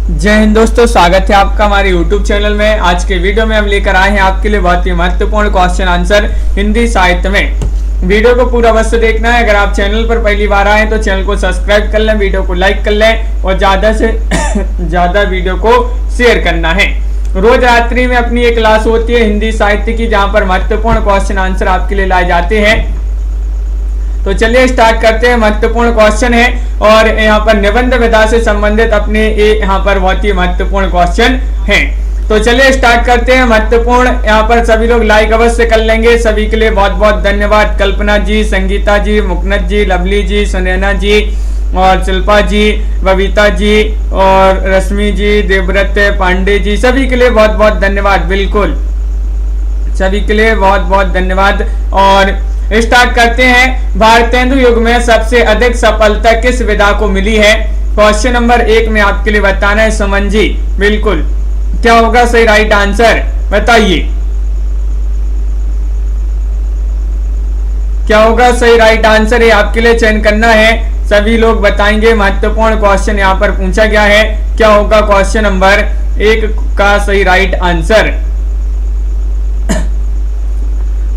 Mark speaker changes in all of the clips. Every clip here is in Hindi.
Speaker 1: जय हिंद दोस्तों, स्वागत है आपका हमारे YouTube चैनल में। आज के वीडियो में हम लेकर आए हैं आपके लिए बहुत ही महत्वपूर्ण क्वेश्चन आंसर हिंदी साहित्य में। वीडियो को पूरा अवश्य देखना है। अगर आप चैनल पर पहली बार आए तो चैनल को सब्सक्राइब कर लें, वीडियो को लाइक कर लें और ज्यादा से ज्यादा वीडियो को शेयर करना है। रोज रात्रि में अपनी एक क्लास होती है हिंदी साहित्य की, जहाँ पर महत्वपूर्ण क्वेश्चन आंसर आपके लिए लाए जाते हैं। तो चलिए स्टार्ट करते हैं। महत्वपूर्ण क्वेश्चन है और यहाँ पर निबंध विधा से संबंधित अपने यहाँ पर बहुत ही महत्वपूर्ण क्वेश्चन है। तो चलिए स्टार्ट करते हैं। महत्वपूर्ण यहाँ पर सभी लोग लाइक अवश्य कर लेंगे। सभी के लिए बहुत बहुत धन्यवाद। कल्पना जी, संगीता जी, मुकनत जी, लवली जी, सुनैना जी और शिल्पा जी, बबीता जी और रश्मि जी, देवव्रत पांडे जी, सभी के लिए बहुत बहुत धन्यवाद। बिल्कुल सभी के लिए बहुत बहुत धन्यवाद। और स्टार्ट करते हैं। भारतेंदु युग में सबसे अधिक सफलता किस विधा को मिली है? क्वेश्चन नंबर 1 में आपके लिए बताना है सुमन जी। बिल्कुल, क्या होगा सही राइट आंसर? बताइए क्या होगा सही राइट आंसर? ये आपके लिए चयन करना है। सभी लोग बताएंगे। महत्वपूर्ण क्वेश्चन यहाँ पर पूछा गया है। क्या होगा क्वेश्चन नंबर 1 का सही राइट आंसर?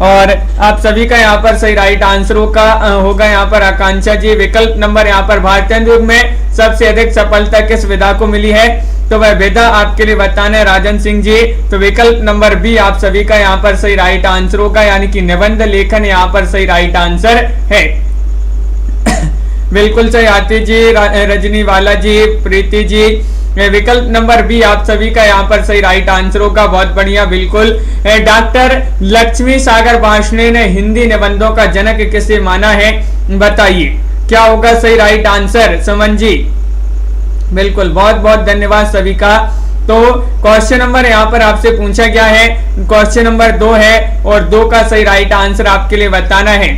Speaker 1: और आप सभी का यहाँ पर सही राइट आंसर होगा यहाँ पर आकांक्षा जी। विकल्प नंबर यहाँ पर भारतेंदु युग में सबसे अधिक सफलता किस विधा को मिली है? तो वह विधा आपके लिए बताना है राजन सिंह जी। तो विकल्प नंबर बी आप सभी का यहाँ पर सही राइट आंसर होगा, यानी कि निबंध लेखन यहाँ पर सही राइट आंसर है। बिल्कुल सही आती जी, रजनी वाला जी, प्रीति जी। विकल्प नंबर बी आप सभी का यहाँ पर सही राइट आंसर होगा। बहुत बढ़िया। बिल्कुल। डॉक्टर लक्ष्मी सागर भाषणे ने हिंदी निबंधों का जनक किसे माना है? बताइए क्या होगा सही राइट आंसर? सुमन जी। बिल्कुल, बहुत बहुत धन्यवाद सभी का। तो क्वेश्चन नंबर यहाँ पर आपसे पूछा गया है, क्वेश्चन नंबर 2 है और 2 का सही राइट आंसर आपके लिए बताना है।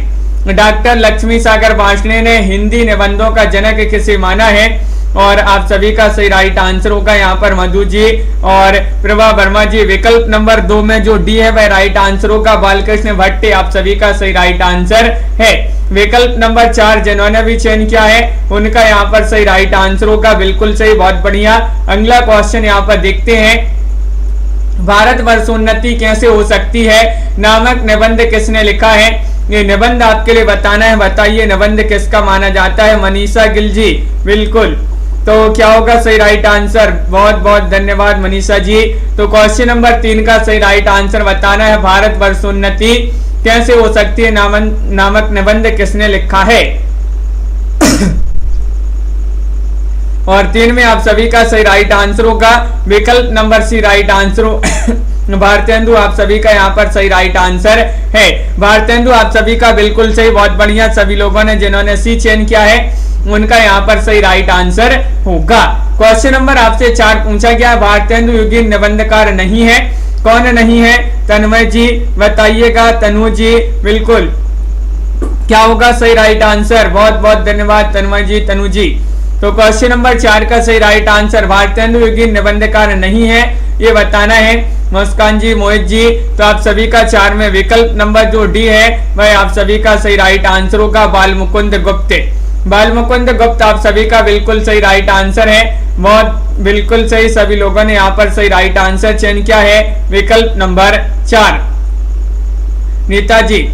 Speaker 1: डॉक्टर लक्ष्मी सागर भाषणे ने हिंदी निबंधों का जनक किसे माना है? और आप सभी का सही राइट आंसर होगा यहाँ पर मधु जी और प्रभा वर्मा जी। विकल्प नंबर 2 में जो डी है वह राइट आंसर होगा। बालकृष्ण भट्ट आप सभी का सही राइट आंसर है। विकल्प नंबर 4 जिन्होंने भी चयन किया है उनका यहाँ पर सही राइट आंसर होगा। बिल्कुल सही, बहुत बढ़िया। अगला क्वेश्चन यहाँ पर देखते हैं। भारत वर्षोन्नति कैसे हो सकती है नामक निबंध किसने लिखा है? ये निबंध आपके लिए बताना है। बताइए निबंध किसका माना जाता है? मनीषा गिल जी। बिल्कुल, तो क्या होगा सही राइट आंसर? बहुत बहुत धन्यवाद मनीषा जी। तो क्वेश्चन नंबर 3 का सही राइट आंसर बताना है। भारत वर्षोन्नति कैसे हो सकती है नामक निबंध किसने लिखा है? और 3 में आप सभी का सही राइट आंसर होगा विकल्प number C right answer Bharatendu आप सभी का यहाँ पर सही राइट आंसर है। भारतेंदु आप सभी का बिल्कुल सही, बहुत बढ़िया। सभी लोगों ने जिन्होंने सी चयन किया है उनका यहाँ पर सही राइट आंसर होगा। क्वेश्चन नंबर आपसे 4 पूछा गया। भारतेंदु युगीन निबंधकार नहीं है, कौन नहीं है? तन्मय जी बताइएगा। तनु जी। बिल्कुल, क्या होगा सही राइट आंसर? बहुत बहुत धन्यवाद तन्मय जी, तनु जी। तो क्वेश्चन नंबर 4 का सही राइट आंसर भारतेंदु युगीन निबंधकार नहीं है, ये बताना है। मुस्कान जी, मोहित जी। तो आप सभी का 4 में विकल्प नंबर जो डी है वह आप सभी का सही राइट आंसर होगा। बालमुकुंद गुप्त। बालमुकुंद गुप्त आप सभी का बिल्कुल सही राइट आंसर है। बहुत बिल्कुल सही, सभी लोगों ने यहाँ पर सही राइट आंसर चयन किया है। विकल्प नंबर 4 नीता जी।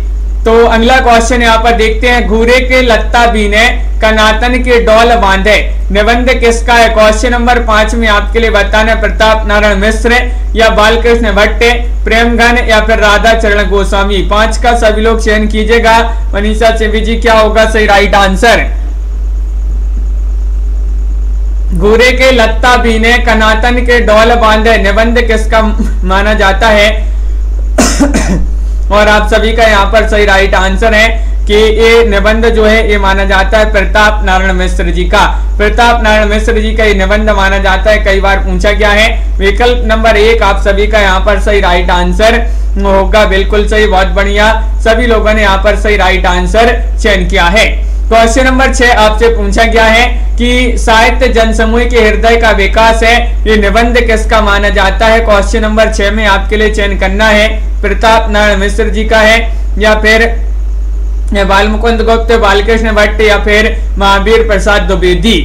Speaker 1: तो अगला क्वेश्चन यहाँ पर देखते हैं। घूरे के लत्ता बीने कनातन के डोल बांधे निबंध किसका है? क्वेश्चन नंबर 5 में आपके लिए बताना है प्रताप नारायण मिश्र या बालकृष्ण भट्ट, प्रेमघन या फिर राधा चरण गोस्वामी। 5 का सभी लोग चयन कीजिएगा। मनीषा चिवी जी, क्या होगा सही राइट आंसर? घूरे के लत्ता बीने कनातन के डोल बांधे निबंध किसका माना जाता है? और आप सभी का यहाँ पर सही राइट आंसर है कि ये निबंध जो है ये माना जाता है प्रताप नारायण मिश्र जी का। प्रताप नारायण मिश्र जी का ये निबंध माना जाता है, कई बार पूछा गया है। विकल्प नंबर 1 आप सभी का यहाँ पर सही राइट आंसर होगा। बिल्कुल सही, बहुत बढ़िया। सभी लोगों ने यहाँ पर सही राइट आंसर चयन किया है। क्वेश्चन नंबर 6 आपसे पूछा गया है कि साहित्य जनसमूह के हृदय का विकास है, ये निबंध किसका माना जाता है? क्वेश्चन नंबर 6 में आपके लिए चयन करना है। प्रताप नारायण मिश्र जी का है या फिर बालमुकुंद गुप्त, बालकृष्ण भट्ट या फिर महावीर प्रसाद द्विवेदी।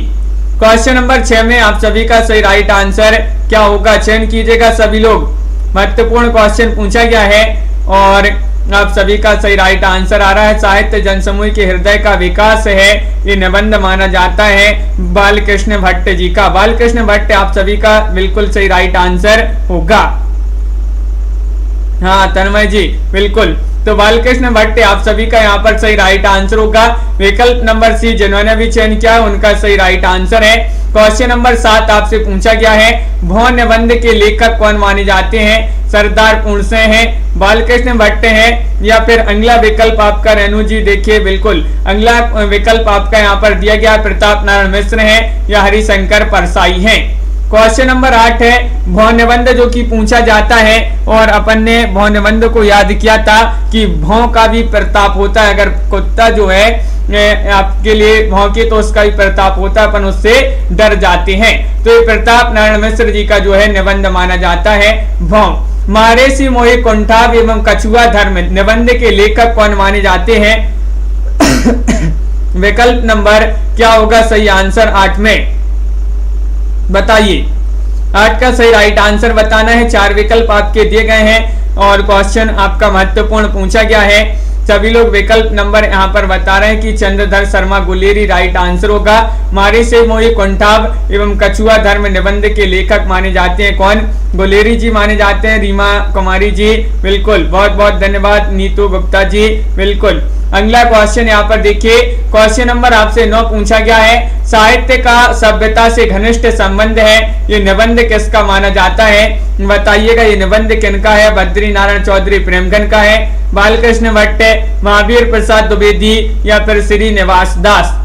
Speaker 1: क्वेश्चन नंबर 6 में आप सभी का सही राइट आंसर क्या होगा, चयन कीजिएगा सभी लोग। महत्वपूर्ण क्वेश्चन पूछा गया है और आप सभी का सही राइट आंसर आ रहा है। साहित्य जनसमूह के हृदय का विकास है, ये निबंध माना जाता है बालकृष्ण भट्ट जी का। बालकृष्ण भट्ट आप सभी का बिल्कुल सही राइट आंसर होगा। हाँ तन्मय जी बिल्कुल, तो बालकृष्ण भट्ट आप सभी का यहाँ पर सही राइट आंसर होगा। विकल्प नंबर सी जिन्होंने भी चयन किया है उनका सही राइट आंसर है। क्वेश्चन नंबर 7 आपसे पूछा गया है, भौं निबंध के लेखक कौन माने जाते हैं? सरदार पूर्णसे हैं, बालकृष्ण भट्ट हैं, या फिर अगला विकल्प आपका रेणु जी देखिए बिल्कुल अगला विकल्प आपका यहाँ पर दिया गया प्रताप नारायण मिश्र है या हरिशंकर परसाई हैं। क्वेश्चन नंबर 8 है, भौं निबंध जो कि पूछा जाता है और अपन ने भौं निबंध को याद किया था कि भौं का भी प्रताप होता है। अगर कुत्ता जो है आपके लिए भौंके तो उसका भी प्रताप होता है, अपन उससे डर जाते हैं। तो ये प्रताप नारायण मिश्र जी का जो है निबंध माना जाता है भौं। मारेसी मोहि कुंठाभ एवं कछुआ धर्म निबंध के लेखक कौन माने जाते हैं? विकल्प नंबर क्या होगा सही आंसर 8 में, बताइए। 8 का सही राइट आंसर बताना है। 4 विकल्प आपके दिए गए हैं और क्वेश्चन आपका महत्वपूर्ण पूछा गया है। सभी लोग विकल्प नंबर यहाँ पर बता रहे हैं कि चंद्रधर शर्मा गुलेरी राइट आंसर होगा। मारेसी मोहि कुंठाभ एवं कछुआ धर्म निबंध के लेखक माने जाते हैं कौन? गुलेरी जी माने जाते हैं। रीमा कुमारी जी बिल्कुल, बहुत बहुत धन्यवाद। नीतू गुप्ता जी बिल्कुल। अगला क्वेश्चन यहाँ पर देखिए, क्वेश्चन नंबर आपसे 9 पूछा गया है, साहित्य का सभ्यता से घनिष्ठ संबंध है, ये निबंध किसका माना जाता है? बताइएगा ये निबंध किनका है? बद्री नारायण चौधरी प्रेमगन का है, बालकृष्ण भट्ट, महावीर प्रसाद द्विवेदी या फिर श्रीनिवास दास?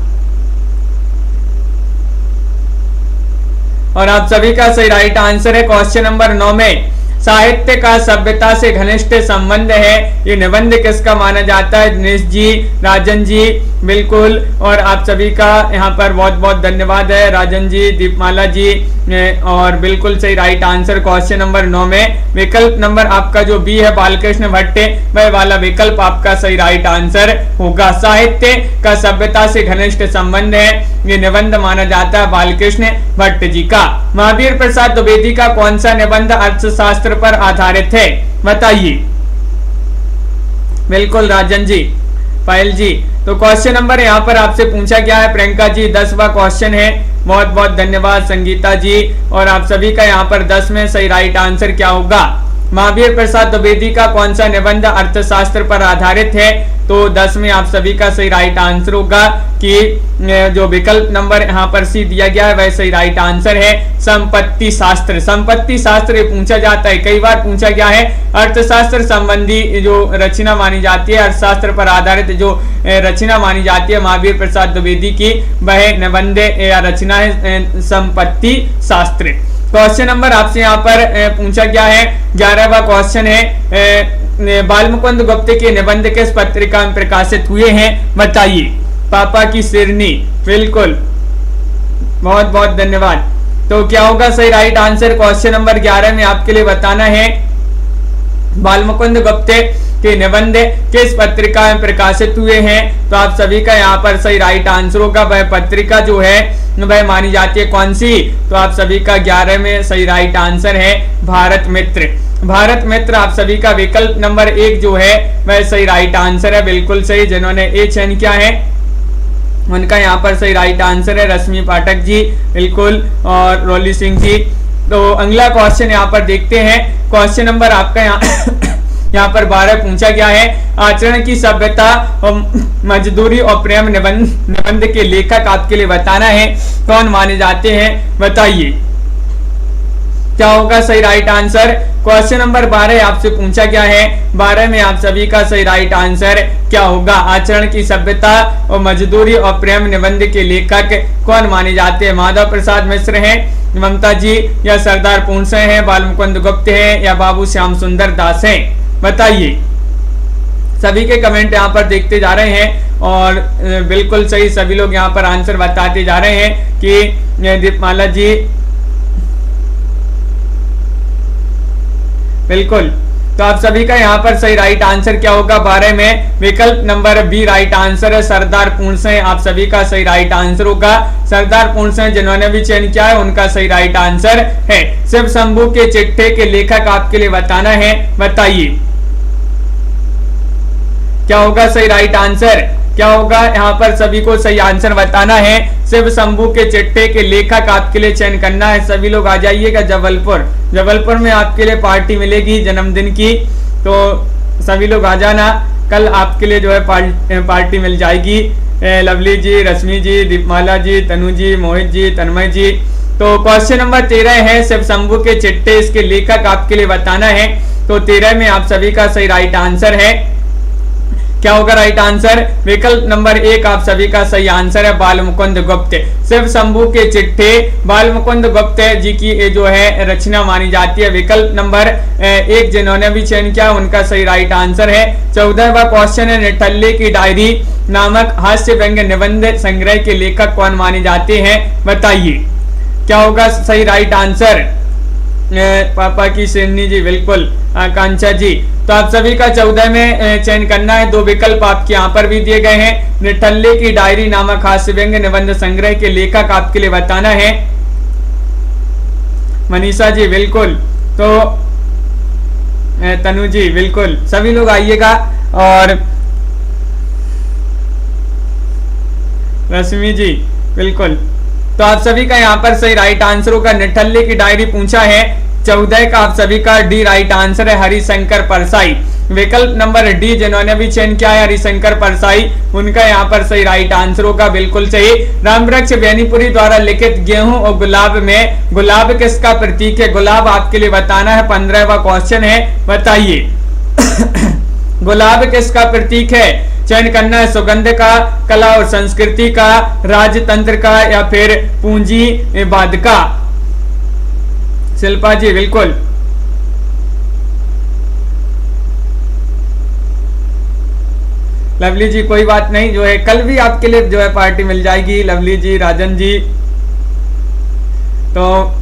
Speaker 1: और आप सभी का सही राइट आंसर है क्वेश्चन नंबर 9 में साहित्य का सभ्यता से घनिष्ठ संबंध है, ये निबंध किसका माना जाता है? दिनेश जी, राजन जी बिल्कुल, और आप सभी का यहाँ पर बहुत बहुत धन्यवाद है। राजन जी, दीपमाला जी, और बिल्कुल सही राइट आंसर क्वेश्चन नंबर 9 में विकल्प नंबर आपका जो बी है बालकृष्ण भट्ट, वह वाला विकल्प आपका सही राइट आंसर होगा। साहित्य का सभ्यता से घनिष्ठ संबंध है, ये निबंध माना जाता है बालकृष्ण भट्ट जी का। महावीर प्रसाद द्विवेदी का कौन सा निबंध अर्थशास्त्र पर आधारित है? बताइए। बिल्कुल राजन जी, पायल जी। तो क्वेश्चन नंबर यहाँ पर आपसे पूछा गया है प्रियंका जी 10वां क्वेश्चन है, बहुत बहुत धन्यवाद संगीता जी। और आप सभी का यहाँ पर 10 में सही राइट आंसर क्या होगा? महावीर प्रसाद द्विवेदी का कौन सा निबंध अर्थशास्त्र पर आधारित है? तो 10 में आप सभी का सही राइट आंसर होगा कि जो विकल्प नंबर यहाँ पर सी दिया गया है वह सही राइट आंसर है संपत्ति शास्त्र। संपत्ति शास्त्र पूछा जाता है, कई बार पूछा गया है। अर्थशास्त्र संबंधी जो रचना मानी जाती है, अर्थशास्त्र पर आधारित जो रचना मानी जाती है महावीर प्रसाद द्विवेदी की, वह निबंध या रचना है संपत्ति शास्त्र। क्वेश्चन नंबर आपसे यहाँ पर पूछा गया है 11वां क्वेश्चन है, बालमुकुंद गुप्त के निबंध किस पत्रिका में प्रकाशित हुए हैं? बताइए। पापा की सिरनी, बिल्कुल, बहुत बहुत धन्यवाद। तो क्या होगा सही राइट आंसर क्वेश्चन नंबर 11 में आपके लिए बताना है, बालमुकुंद गुप्त के निबंध किस पत्रिका में प्रकाशित हुए हैं? तो आप सभी का यहाँ पर सही राइट आंसर होगा, वह पत्रिका जो है वह मानी जाती है कौन सी? तो आप सभी का 11 में सही राइट आंसर है भारत मित्र। भारत मित्र आप सभी का विकल्प नंबर 1 जो है वह सही राइट आंसर है, बिल्कुल सही। जिन्होंने ए चयन किया है उनका यहाँ पर सही राइट आंसर है रश्मि पाठक जी, बिल्कुल, और रोली सिंह जी। तो अगला क्वेश्चन यहाँ पर देखते हैं। क्वेश्चन नंबर आपका यहाँ पर 12 पूछा गया है, आचरण की सभ्यता और मजदूरी और प्रेम निबंध के लेखक आपके लिए बताना है कौन माने जाते हैं? बताइए। क्या होगा सही राइट आंसर? क्वेश्चन नंबर 12 आपसे पूछा गया है, 12 में आप सभी का सही राइट आंसर क्या होगा? आचरण की सभ्यता और मजदूरी और प्रेम निबंध के लेखक कौन माने जाते हैं? माधव प्रसाद मिश्र हैं, ममता जी, या सरदार पूर्णसे हैं, बालमुकुंद गुप्त हैं, या बाबू श्याम सुंदर दास हैं? बताइए। सभी के कमेंट यहाँ पर देखते जा रहे हैं और बिल्कुल सही सभी लोग यहाँ पर आंसर बताते जा रहे हैं कि दीपमाला जी, बिल्कुल, तो आप सभी का यहाँ पर सही राइट आंसर क्या होगा 12 में विकल्प नंबर बी राइट आंसर है, सरदार पूर्ण सिंह आप सभी का सही राइट आंसर होगा। सरदार पूर्ण सिंह जिन्होंने भी चयन किया है उनका सही राइट आंसर है। शिव शंभू के चिट्ठे के लेखक आपके लिए बताना है, बताइए क्या होगा सही राइट आंसर, क्या होगा यहाँ पर सभी को सही आंसर बताना है। शिव शंभू के चिट्ठे के लेखक आपके लिए चयन करना है। सभी लोग आ जाइएगा जबलपुर, जबलपुर में आपके लिए पार्टी मिलेगी जन्मदिन की, तो सभी लोग आ जाना। कल आपके लिए जो है पार्टी मिल जाएगी। लवली जी, रश्मि जी, दीपमाला जी, तनु जी, मोहित जी, तन्मय जी। तो क्वेश्चन नंबर 13 है शिव शंभू के चिट्ठे, इसके लेखक आपके लिए बताना है। तो 13 में आप सभी का सही राइट आंसर है, क्या होगा राइट आंसर, विकल्प नंबर 1 आप सभी का सही आंसर है बाल मुकुंद गुप्त। शिव शंभू के चिट्ठे बाल मुकुंद गुप्त जी की जो है रचना मानी जाती है। विकल्प नंबर 1 जिन्होंने भी चयन किया उनका सही राइट आंसर है। 14वां क्वेश्चन है निठल्ले की डायरी नामक हास्य व्यंग्य निबंध संग्रह के लेखक कौन माने जाते हैं, बताइए क्या होगा सही राइट आंसर। पापा की शेरनी जी, बिल्कुल आकांक्षा जी। तो आप सभी का 14 में चयन करना है। 2 विकल्प आपके यहाँ पर भी दिए गए हैं। निठल्ले की डायरी नामक हास्य व्यंग्य निबंध संग्रह के लेखक आपके लिए बताना है। मनीषा जी बिल्कुल, तो तनु जी बिल्कुल, सभी लोग आइएगा। और रश्मि जी बिल्कुल, तो आप सभी का यहाँ पर सही राइट आंसर होगा। निठल्ले की डायरी पूछा है 14 का आप सभी का डी राइट आंसर है, हरिशंकर परसाई। विकल्प नंबर डी जिन्होंने भी चयन किया है हरिशंकर परसाई, उनका यहाँ पर सही राइट आंसर होगा, बिल्कुल सही। रामवृक्ष बेनीपुरी द्वारा लिखित गेहूं और गुलाब में गुलाब किसका प्रतीक है, गुलाब आपके लिए बताना है। 15वां क्वेश्चन है, बताइए गुलाब किसका प्रतीक है। चयन करना है सुगंध का, कला और संस्कृति का, राजतंत्र का या फिर पूंजीवाद का। शिल्पा जी बिल्कुल, लवली जी कोई बात नहीं, जो है कल भी आपके लिए जो है पार्टी मिल जाएगी। लवली जी, राजन जी, तो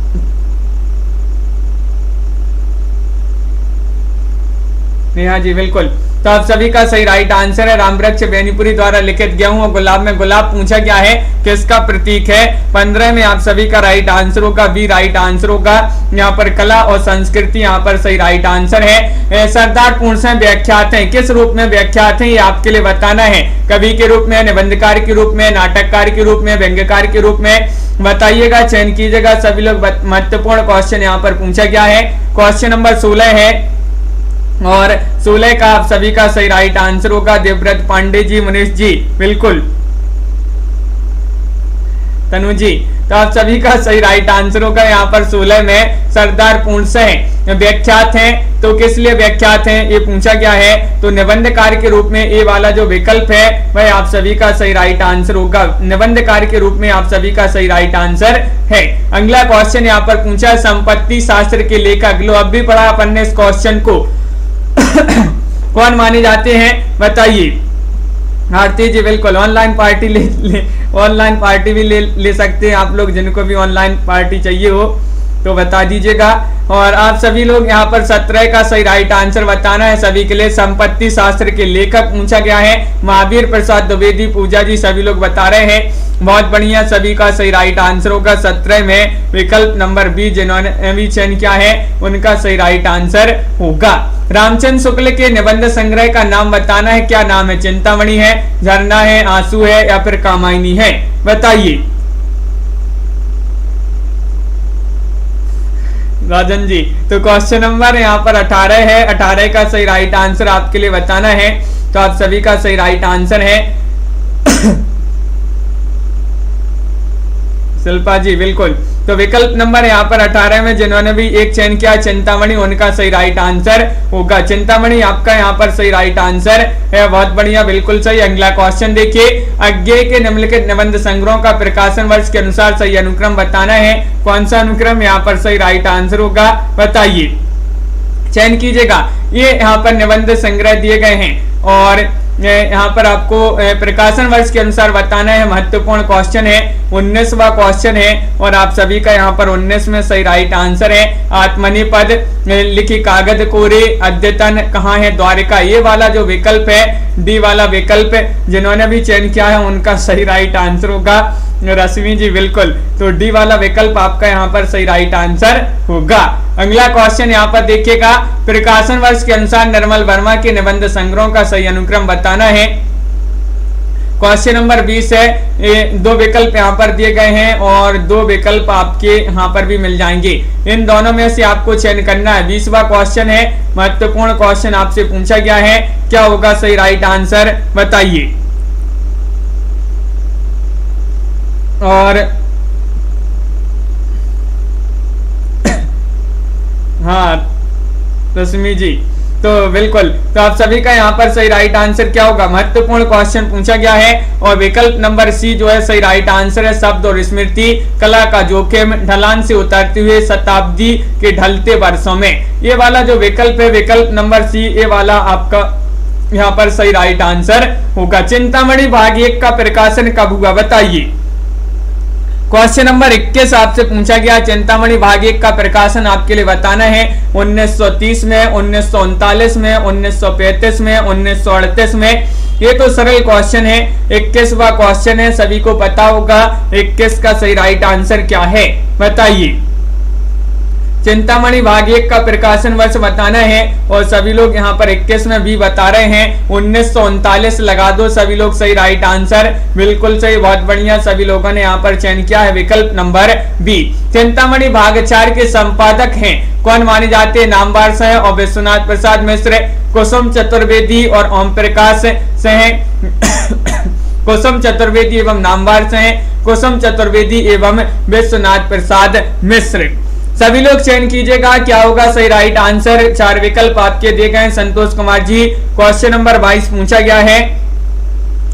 Speaker 1: नेहा जी बिल्कुल, तो आप सभी का सही राइट आंसर है। रामवृक्ष बेनीपुरी द्वारा लिखित गेहूं और गुलाब में गुलाब पूछा गया है किसका प्रतीक है। 15 में आप सभी का राइट आंसर होगा, बी राइट आंसर होगा। यहाँ पर कला और संस्कृति यहाँ पर सही राइट आंसर है। सरदार पूर्ण सिंह व्याख्यात हैं, किस रूप में व्याख्यात हैं ये आपके लिए बताना है। कवि के रूप में, निबंधकार के रूप में, नाटककार के रूप में, व्यंग्यकार के रूप में, बताइएगा, चयन कीजिएगा सभी लोग। महत्वपूर्ण क्वेश्चन यहाँ पर पूछा गया है। क्वेश्चन नंबर 16 है और 16 का आप सभी का सही राइट आंसर होगा। देवव्रत पांडे जी, मनीष जी बिल्कुल, तनु जी, तो आप सभी का सही राइट आंसर होगा। यहाँ पर 16 में सरदार पूर्ण सिंह व्याख्यात हैं, तो किस लिए व्याख्यात हैं ये पूछा गया है। तो निबंधकार के रूप में ए वाला जो विकल्प है वह आप सभी का सही राइट आंसर होगा। निबंधकार के रूप में आप सभी का सही राइट आंसर है। अगला क्वेश्चन यहाँ पर पूछा है संपत्ति शास्त्र के लेखक, लो अब भी पढ़ा अपन ने इस क्वेश्चन को, कौन माने जाते हैं बताइए। भारती जी बिल्कुल, ऑनलाइन पार्टी ऑनलाइन पार्टी भी ले सकते हैं आप लोग, जिनको भी ऑनलाइन पार्टी चाहिए हो तो बता दीजिएगा। और आप सभी लोग यहाँ पर 17 का सही राइट आंसर बताना है सभी के लिए। संपत्ति शास्त्र के लेखक पूछा गया है महावीर प्रसाद द्विवेदी, पूजा जी सभी लोग बता रहे हैं, बहुत बढ़िया, सभी का सही राइट आंसर होगा। 17 में विकल्प नंबर बी जिन्होंने भी चयन किया है उनका सही राइट आंसर होगा। रामचंद्र शुक्ल के निबंध संग्रह का नाम बताना है, क्या नाम है। चिंतामणि है, झरना है, आंसू है या फिर कामायनी है, बताइए। राजन जी, तो क्वेश्चन नंबर यहाँ पर 18 है, 18 का सही राइट आंसर आपके लिए बताना है। तो आप सभी का सही राइट आंसर है शिल्पा जी बिल्कुल, तो विकल्प नंबर यहाँ पर 18 में जिन्होंने भी एक चयन किया चिंतामणि, उनका सही राइट आंसर होगा। चिंतामणि आपका यहाँ पर सही राइट आंसर है, बहुत बढ़िया, बिल्कुल सही। अगला क्वेश्चन देखिए, अज्ञेय के निम्नलिखित निबंध संग्रहों का प्रकाशन वर्ष के अनुसार सही अनुक्रम बताना है, कौन सा अनुक्रम यहाँ पर सही राइट आंसर होगा, बताइए, चयन कीजिएगा। ये यहाँ पर निबंध संग्रह दिए गए हैं और यहाँ पर आपको प्रकाशन वर्ष के अनुसार बताना है। महत्वपूर्ण क्वेश्चन है, 19वां क्वेश्चन है और आप सभी का यहाँ पर 19 में सही राइट आंसर है। आत्मनिपद लिखी कागज कोरे अद्यतन कहाँ है? द्वारिका। ये वाला जो विकल्प है, डी वाला विकल्प जिन्होंने भी चयन किया है उनका सही राइट आंसर होगा। रश्मि जी बिल्कुल, तो डी वाला विकल्प आपका यहाँ पर सही राइट आंसर होगा। अगला क्वेश्चन यहाँ पर देखिएगा, प्रकाशन वर्ष के अनुसार निर्मल वर्मा के निबंध संग्रह का सही अनुक्रम बताना है। क्वेश्चन नंबर 20 है। दो विकल्प यहाँ पर दिए गए हैं और दो विकल्प आपके यहाँ पर भी मिल जाएंगे। इन दोनों में से आपको चयन करना है। 20वां क्वेश्चन है, महत्वपूर्ण क्वेश्चन आपसे पूछा गया है, क्या होगा सही राइट आंसर बताइए। और हाँ रश्मि जी, तो बिल्कुल, तो आप सभी का यहाँ पर सही राइट आंसर क्या होगा? महत्वपूर्ण क्वेश्चन पूछा गया है और विकल्प नंबर सी जो है सही राइट आंसर है। शब्द और स्मृति कला का जोखिम ढलान से उतरते हुए शताब्दी के ढलते वर्षों में, ये वाला जो विकल्प है विकल्प नंबर सी, ये वाला आपका यहाँ पर सही राइट आंसर होगा। चिंतामणि भाग 1 का प्रकाशन कब हुआ बताइए। क्वेश्चन नंबर 21 आपसे पूछा गया, चिंतामणि भाग 1 का प्रकाशन आपके लिए बताना है। 1930 में, 1939 में, 1935 में, 1938 में। ये तो सरल क्वेश्चन है। 21वां क्वेश्चन है, सभी को पता होगा 21 का सही राइट आंसर क्या है बताइए। चिंतामणि भाग 1 का प्रकाशन वर्ष बताना है और सभी लोग यहाँ पर 21 में भी बता रहे हैं। 1939 लगा दो सभी लोग, सही राइट आंसर बिल्कुल सही, बहुत बढ़िया। सभी लोगों ने यहाँ पर चयन किया है विकल्प नंबर बी। चिंतामणि भाग 4 के संपादक हैं कौन माने जाते हैं? नामवार से और विश्वनाथ प्रसाद मिश्र, कुसुम चतुर्वेदी और ओम प्रकाश से हैं। कुसुम चतुर्वेदी एवं नामवार से हैं, कुसुम चतुर्वेदी एवं विश्वनाथ प्रसाद मिश्र। सभी लोग चयन कीजिएगा क्या होगा सही राइट आंसर। 4 विकल्प आपके दिए गए हैं संतोष कुमार जी। क्वेश्चन नंबर 22 पूछा गया है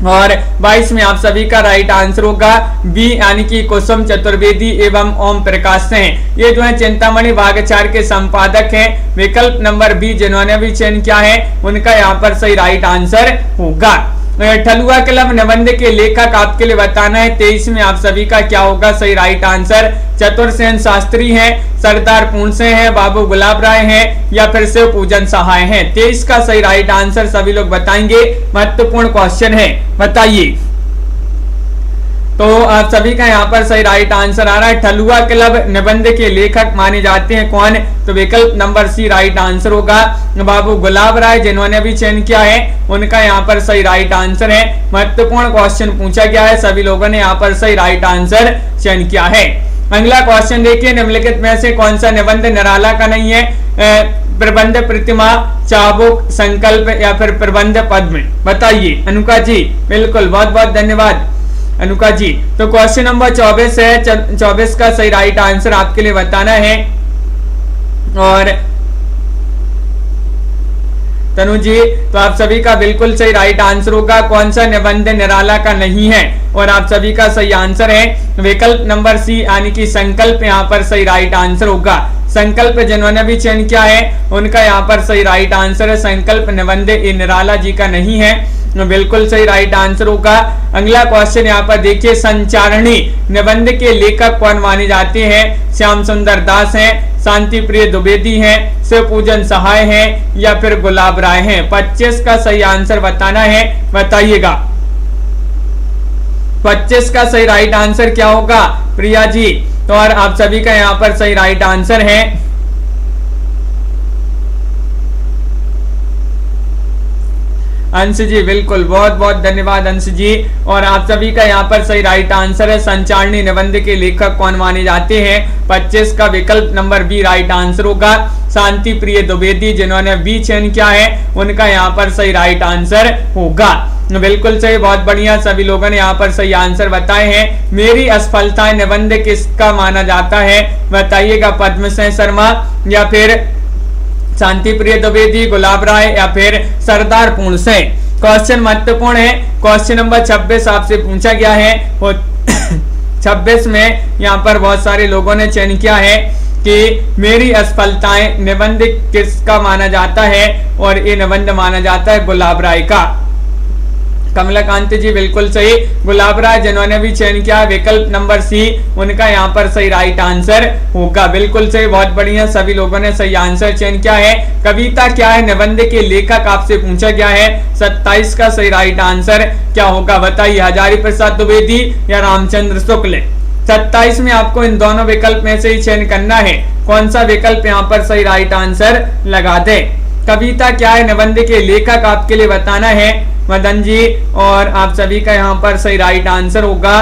Speaker 1: और 22 में आप सभी का राइट आंसर होगा बी, यानी कि कुसुम चतुर्वेदी एवं ओम प्रकाश से हैं। ये जो है चिंतामणि भाग 4 के संपादक हैं। विकल्प नंबर बी जिन्होंने भी चयन किया है उनका यहाँ पर सही राइट आंसर होगा। ठलुआ क्लब निबंध के लेखक आपके लिए बताना है। 23 में आप सभी का क्या होगा सही राइट आंसर। चतुरसेन शास्त्री हैं, सरदार पूर्ण सिंह हैं, बाबू गुलाब राय हैं या फिर शिव पूजन सहाय हैं। 23 का सही राइट आंसर सभी लोग बताएंगे। महत्वपूर्ण क्वेश्चन है, बताइए। तो आप सभी का यहाँ पर सही राइट आंसर आ रहा है। ठलुआ क्लब निबंध के लेखक माने जाते हैं कौन? तो विकल्प नंबर सी राइट आंसर होगा। बाबू गुलाब राय जिन्होंने भी चयन किया है उनका यहाँ पर सही राइट आंसर है। महत्वपूर्ण क्वेश्चन पूछा गया है, सभी लोगों ने यहाँ पर सही राइट आंसर चयन किया है। अगला क्वेश्चन देखिए, निम्नलिखित में से कौन सा निबंध निराला का नहीं है? प्रबंध प्रतिमा, चाबुक, संकल्प या फिर प्रबंध पद्म, बताइए। अनुका जी बिल्कुल, बहुत बहुत धन्यवाद अनुका जी। तो क्वेश्चन नंबर 24 है, 24 का सही राइट आंसर आपके लिए बताना है। और तनु जी, तो आप सभी का बिल्कुल सही राइट आंसर होगा। कौन सा निबंध निराला का नहीं है? और आप सभी का सही आंसर है विकल्प नंबर सी, यानी कि संकल्प यहाँ पर सही राइट आंसर होगा। संकल्प जिन्होंने भी चयन किया है उनका यहाँ पर सही राइट आंसर है। संकल्प निबंध निराला जी का नहीं है, बिल्कुल सही राइट आंसर होगा। अगला क्वेश्चन यहाँ पर देखिए, संचारणी निबंध के लेखक कौन माने जाते हैं? श्याम सुंदर दास हैं, शांति प्रिय द्विवेदी हैं, शिव पूजन सहाय हैं या फिर गुलाब राय हैं। 25 का सही आंसर बताना है, बताइएगा। 25 का सही राइट आंसर क्या होगा प्रिया जी? तो और आप सभी का यहाँ पर सही राइट आंसर है अंश जी, बिल्कुल, बहुत बहुत धन्यवाद अंश जी। और आप सभी का यहाँ पर सही राइट आंसर है संचारणी निबंध के लेखक कौन माने जाते हैं? 25 का विकल्प नंबर बी राइट आंसर होगा। शांति प्रिय द्विवेदी जिन्होंने बी चयन किया है उनका यहाँ पर सही राइट आंसर होगा। बिल्कुल सही, बहुत बढ़िया, सभी लोगों ने यहाँ पर सही आंसर बताए हैं। मेरी असफलताएं निबंध किसका माना जाता है? बताइएगा। पद्मसेन शर्मा या फिर शांति प्रिय द्विवेदी, गुलाब राय या फिर सरदार पूर्ण सिंह। क्वेश्चन महत्वपूर्ण है। क्वेश्चन नंबर 26 आपसे पूछा गया है। 26 में यहाँ पर बहुत सारे लोगों ने चयन किया है कि मेरी असफलताएं निबंध किसका माना जाता है? और ये निबंध माना जाता है गुलाब राय का। कमलाकांत जी बिल्कुल सही। गुलाब राय जिन्होंने भी चयन किया विकल्प नंबर सी, उनका यहाँ पर सही राइट आंसर होगा। बिल्कुल सही, बहुत बढ़िया, सभी लोगों ने सही आंसर चयन किया है। कविता क्या है निबंध के लेखक आपसे पूछा गया है। 27 का सही राइट आंसर क्या होगा बताइए, हजारी प्रसाद द्विवेदी या रामचंद्र शुक्ल। 27 में आपको इन दोनों विकल्प में से ही चयन करना है, कौन सा विकल्प यहाँ पर सही राइट आंसर लगा दे। कविता क्या है निबंध के लेखक आपके लिए बताना है मदन जी, और आप सभी का यहाँ पर सही राइट आंसर होगा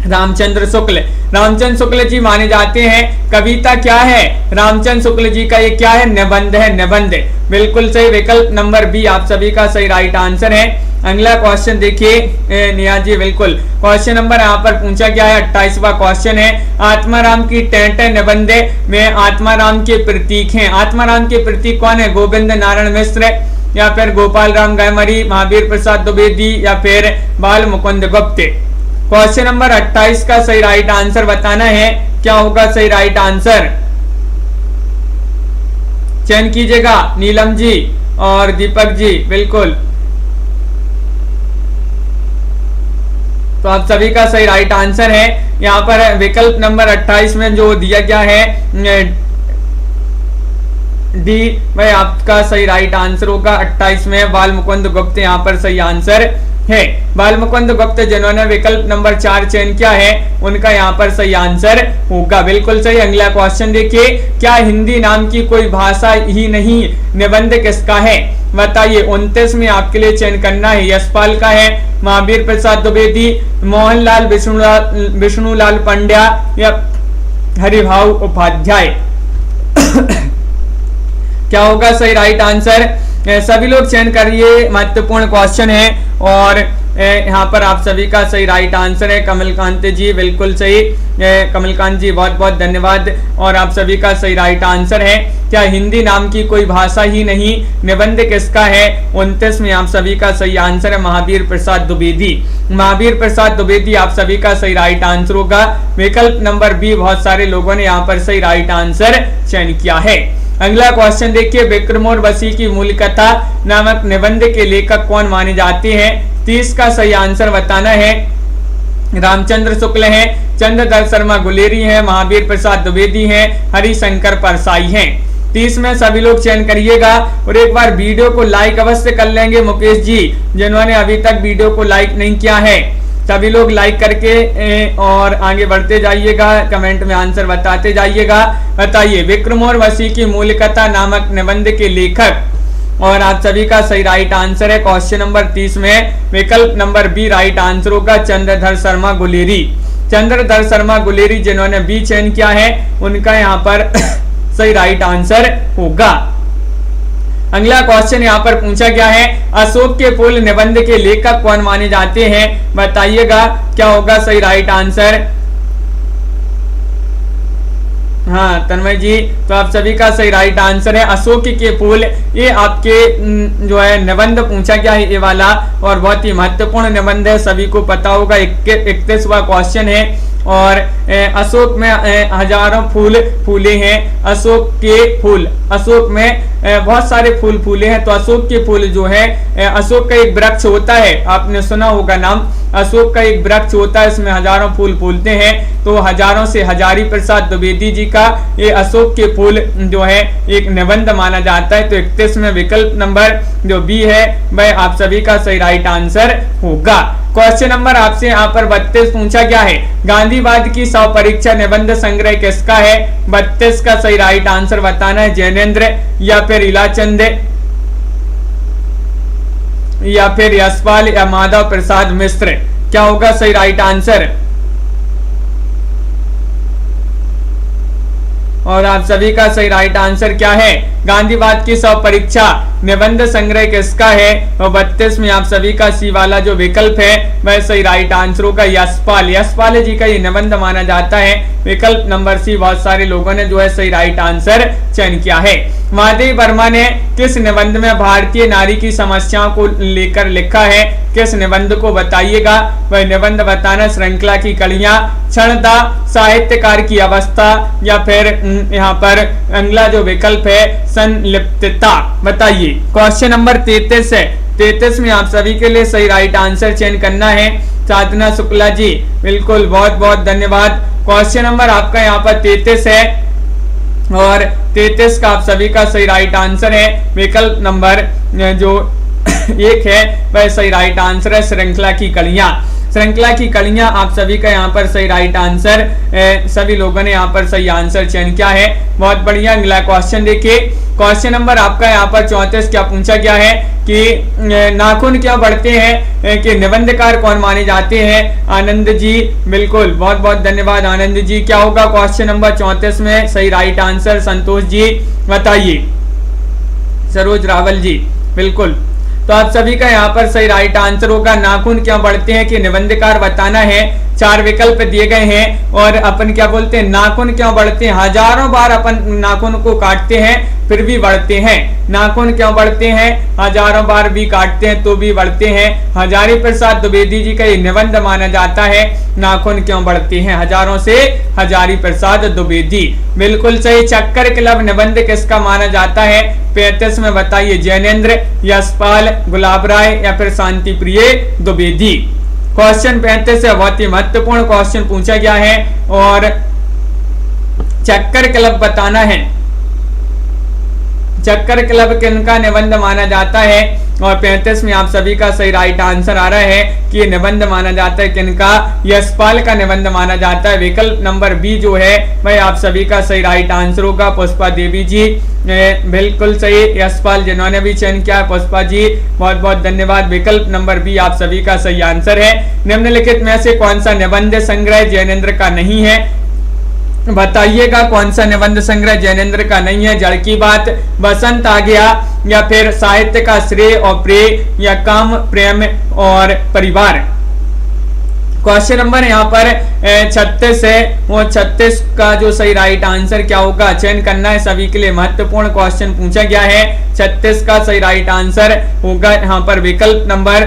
Speaker 1: रामचंद्र शुक्ल। रामचंद्र शुक्ल जी माने जाते हैं। कविता क्या है रामचंद्र शुक्ल जी का, ये क्या है निबंध है, निबंध। बिल्कुल सही, विकल्प नंबर बी आप सभी का सही राइट आंसर है। अगला क्वेश्चन देखिए निया जी, बिल्कुल क्वेश्चन नंबर यहाँ पर पूछा गया है 28वां क्वेश्चन है। आत्माराम की टेंटे निबंध में आत्माराम के प्रतीक हैं। आत्माराम के प्रतीक कौन है, गोविंद नारायण मिश्र या फिर गोपाल राम गयमरी, महावीर प्रसाद द्विवेदी या फिर बाल मुकुंद गुप्त। क्वेश्चन नंबर 28 का सही राइट आंसर बताना है, क्या होगा सही राइट आंसर, चयन कीजिएगा नीलम जी और दीपक जी। बिल्कुल, तो आप सभी का सही राइट आंसर है यहाँ पर विकल्प नंबर 28 में जो दिया गया है डी, भाई आपका सही राइट आंसर होगा 28 में बाल मुकुंद गुप्त यहाँ पर सही आंसर है। बाल मुकुंद गुप्त जिन्होंने विकल्प नंबर 4 चयन किया है उनका यहाँ पर सही आंसर होगा। बिल्कुल सही। अगला क्वेश्चन देखिए, क्या हिंदी नाम की कोई भाषा ही नहीं, निबंध किसका है बताइए। 29 में आपके लिए चयन करना है, यशपाल का है, महावीर प्रसाद द्विवेदी, मोहनलाल विष्णुलाल पंड्या या हरिभाऊ उपाध्याय। क्या होगा सही राइट आंसर, सभी लोग चयन करिए, महत्वपूर्ण क्वेश्चन है। और यहाँ पर आप सभी का सही राइट आंसर है कमलकांत जी, बिल्कुल सही। कमलकांत जी बहुत बहुत धन्यवाद, और आप सभी का सही राइट आंसर है क्या हिंदी नाम की कोई भाषा ही नहीं, निबंध किसका है। 29 में आप सभी का सही आंसर है महावीर प्रसाद द्विवेदी। महावीर प्रसाद द्विवेदी आप सभी का सही राइट आंसर होगा। विकल्प नंबर बी बहुत सारे लोगों ने यहाँ पर सही राइट आंसर चयन किया है। अगला क्वेश्चन देखिए, विक्रमोर्वशी की मूल कथा नामक निबंध के लेखक कौन माने जाते हैं। 30 का सही आंसर बताना है, रामचंद्र शुक्ल हैं, चंद्रधर शर्मा गुलेरी हैं, महावीर प्रसाद द्विवेदी हैं, हरिशंकर परसाई हैं। 30 में सभी लोग चयन करिएगा, और एक बार वीडियो को लाइक अवश्य कर लेंगे मुकेश जी, जिन्होंने अभी तक वीडियो को लाइक नहीं किया है सभी लोग लाइक करके और आगे बढ़ते जाइएगा, कमेंट में आंसर बताते जाइएगा। बताइए विक्रमोर्वशी की मूल कथा नामक निबंध के लेखक, और आप सभी का सही राइट आंसर है क्वेश्चन नंबर 30 में विकल्प नंबर बी राइट आंसर होगा, चंद्रधर शर्मा गुलेरी। चंद्रधर शर्मा गुलेरी जिन्होंने बी चयन किया है उनका यहाँ पर सही राइट आंसर होगा। अगला क्वेश्चन यहाँ पर पूछा गया है, अशोक के फूल निबंध के लेखक कौन माने जाते हैं बताइएगा, क्या होगा सही राइट आंसर। हाँ तन्मय जी, तो आप सभी का सही राइट आंसर है अशोक के फूल। ये आपके जो है निबंध पूछा गया है ये वाला, और बहुत ही महत्वपूर्ण निबंध है, सभी को पता होगा। 31वां क्वेश्चन है, और अशोक में हजारों फूल फूले हैं। अशोक के फूल, अशोक में बहुत सारे फूल फूले हैं। तो अशोक के फूल जो है, अशोक का एक वृक्ष होता है, आपने सुना होगा नाम, अशोक का एक वृक्ष होता है, इसमें हजारों फूल फूलते हैं। तो हजारों से हजारी प्रसाद द्विवेदी जी का ये अशोक के फूल जो है एक निबंध माना जाता है। तो 31 में विकल्प नंबर जो बी है वह आप सभी का सही राइट आंसर होगा। क्वेश्चन नंबर आपसे यहाँ पर 32 पूछा गया है, गांधीवाद की सौ परीक्षा निबंध संग्रह किसका है। 32 का सही राइट आंसर बताना है, जैनेन्द्र या फिर इलाचंद या फिर यशपाल या माधव प्रसाद मिश्र। क्या होगा सही राइट आंसर, और आप सभी का सही राइट आंसर क्या है, गांधीवाद की सौ परीक्षा निबंध संग्रह किसका है। और 32 में आप सभी का सी वाला जो विकल्प है वह सही राइट आंसर होगा, यशपाल। यशपाल जी का ये निबंध माना जाता है। विकल्प नंबर सी बहुत सारे लोगों ने जो है सही राइट आंसर चयन किया है। महादेवी वर्मा ने किस निबंध में भारतीय नारी की समस्याओं को लेकर लिखा है, किस निबंध को बताइएगा। वह निबंध बताना, श्रृंखला की कड़ियां, क्षणता, साहित्यकार की अवस्था या फिर यहाँ पर अगला जो विकल्प है संलिप्तता। बताइए क्वेश्चन नंबर 33 है, 33 में आप सभी के लिए सही राइट आंसर चयन करना है। साधना शुक्ला जी बिल्कुल, बहुत बहुत धन्यवाद। क्वेश्चन नंबर आपका यहाँ पर 33 है और 33 का आप सभी का सही राइट आंसर है विकल्प नंबर जो 1 है वह सही राइट आंसर है, श्रृंखला की कड़ियां। श्रृंखला की कड़ियां आप सभी का यहाँ पर सही राइट आंसर, सभी लोगों ने यहाँ पर सही आंसर चयन किया है, बहुत बढ़िया। अगला क्वेश्चन देखिए, क्वेश्चन नंबर आपका यहाँ पर 34 क्या पूछा गया है कि नाखून क्या बढ़ते हैं कि निबंधकार कौन माने जाते हैं। आनंद जी बिल्कुल, बहुत बहुत धन्यवाद आनंद जी। क्या होगा क्वेश्चन नंबर 34 में सही राइट आंसर, संतोष जी बताइए। सरोज रावल जी बिल्कुल, तो आप सभी का यहाँ पर सही राइट आंसर होगा नाखून क्यों बढ़ते हैं कि निबंधकार बताना है। 4 विकल्प दिए गए हैं और अपन क्या बोलते हैं, नाखून क्यों बढ़ते हैं। हजारों बार अपन नाखून को काटते हैं फिर भी बढ़ते हैं। नाखून क्यों बढ़ते हैं, हजारों बार भी काटते हैं तो भी बढ़ते हैं। हजारी प्रसाद द्विवेदी जी का ये निबंध माना जाता है, नाखून क्यों बढ़ते हैं, हजारों से हजारी प्रसाद द्विवेदी। बिल्कुल सही। चक्कर क्लब निबंध किसका माना जाता है। 35 में बताइए, जैनेन्द्र, यशपाल, गुलाब राय या फिर शांति प्रिय द्विवेदी। क्वेश्चन 35 से बहुत ही महत्वपूर्ण क्वेश्चन पूछा गया है और चक्कर क्लब बताना है, चक्कर क्लब किनका निबंध माना जाता है। और 35 में आप सभी का सही राइट आंसर आ रहा है कि ये निबंध माना जाता है किनका, यशपाल का निबंध माना जाता है। विकल्प नंबर बी जो है वह आप सभी का सही राइट आंसर होगा। पुष्पा देवी जी बिल्कुल सही, यशपाल जिन्होंने भी चयन किया, पुष्पा जी बहुत बहुत धन्यवाद। विकल्प नंबर बी आप सभी का सही आंसर है। निम्नलिखित में से कौन सा निबंध संग्रह जैनेन्द्र का नहीं है, बताइएगा कौन सा निबंध संग्रह जैनेन्द्र का नहीं है। जड़ की बात, बसंत आ गया, या फिर साहित्य का श्रेय और प्रेय, या काम, प्रेम और परिवार। क्वेश्चन नंबर यहाँ पर 36 है, वो 36 का जो सही राइट आंसर क्या होगा चयन करना है। सभी के लिए महत्वपूर्ण क्वेश्चन पूछा गया है। 36 का सही राइट आंसर होगा यहाँ पर विकल्प नंबर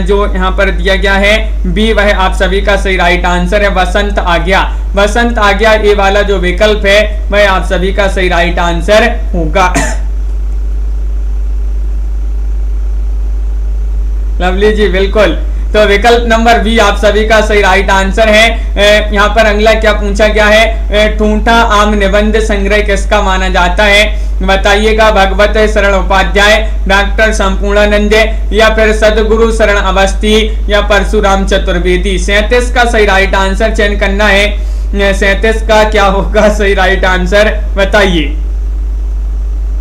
Speaker 1: जो यहाँ पर दिया गया है बी, वह आप सभी का सही राइट आंसर है, बसंत आ गया। बसंत आ गया ये वाला जो विकल्प है वह आप सभी का सही राइट आंसर होगा। लवली जी बिल्कुल, तो विकल्प नंबर बी आप सभी का सही राइट आंसर है। यहाँ पर अगला क्या पूछा गया है, ठूंठा आम निबंध संग्रह किसका माना जाता है, बताइएगा। भगवत शरण उपाध्याय, डॉक्टर संपूर्णानंद, या फिर सदगुरु शरण अवस्थी, या परशुराम चतुर्वेदी। 37 का सही राइट आंसर चयन करना है। 37 का क्या होगा सही राइट आंसर बताइए।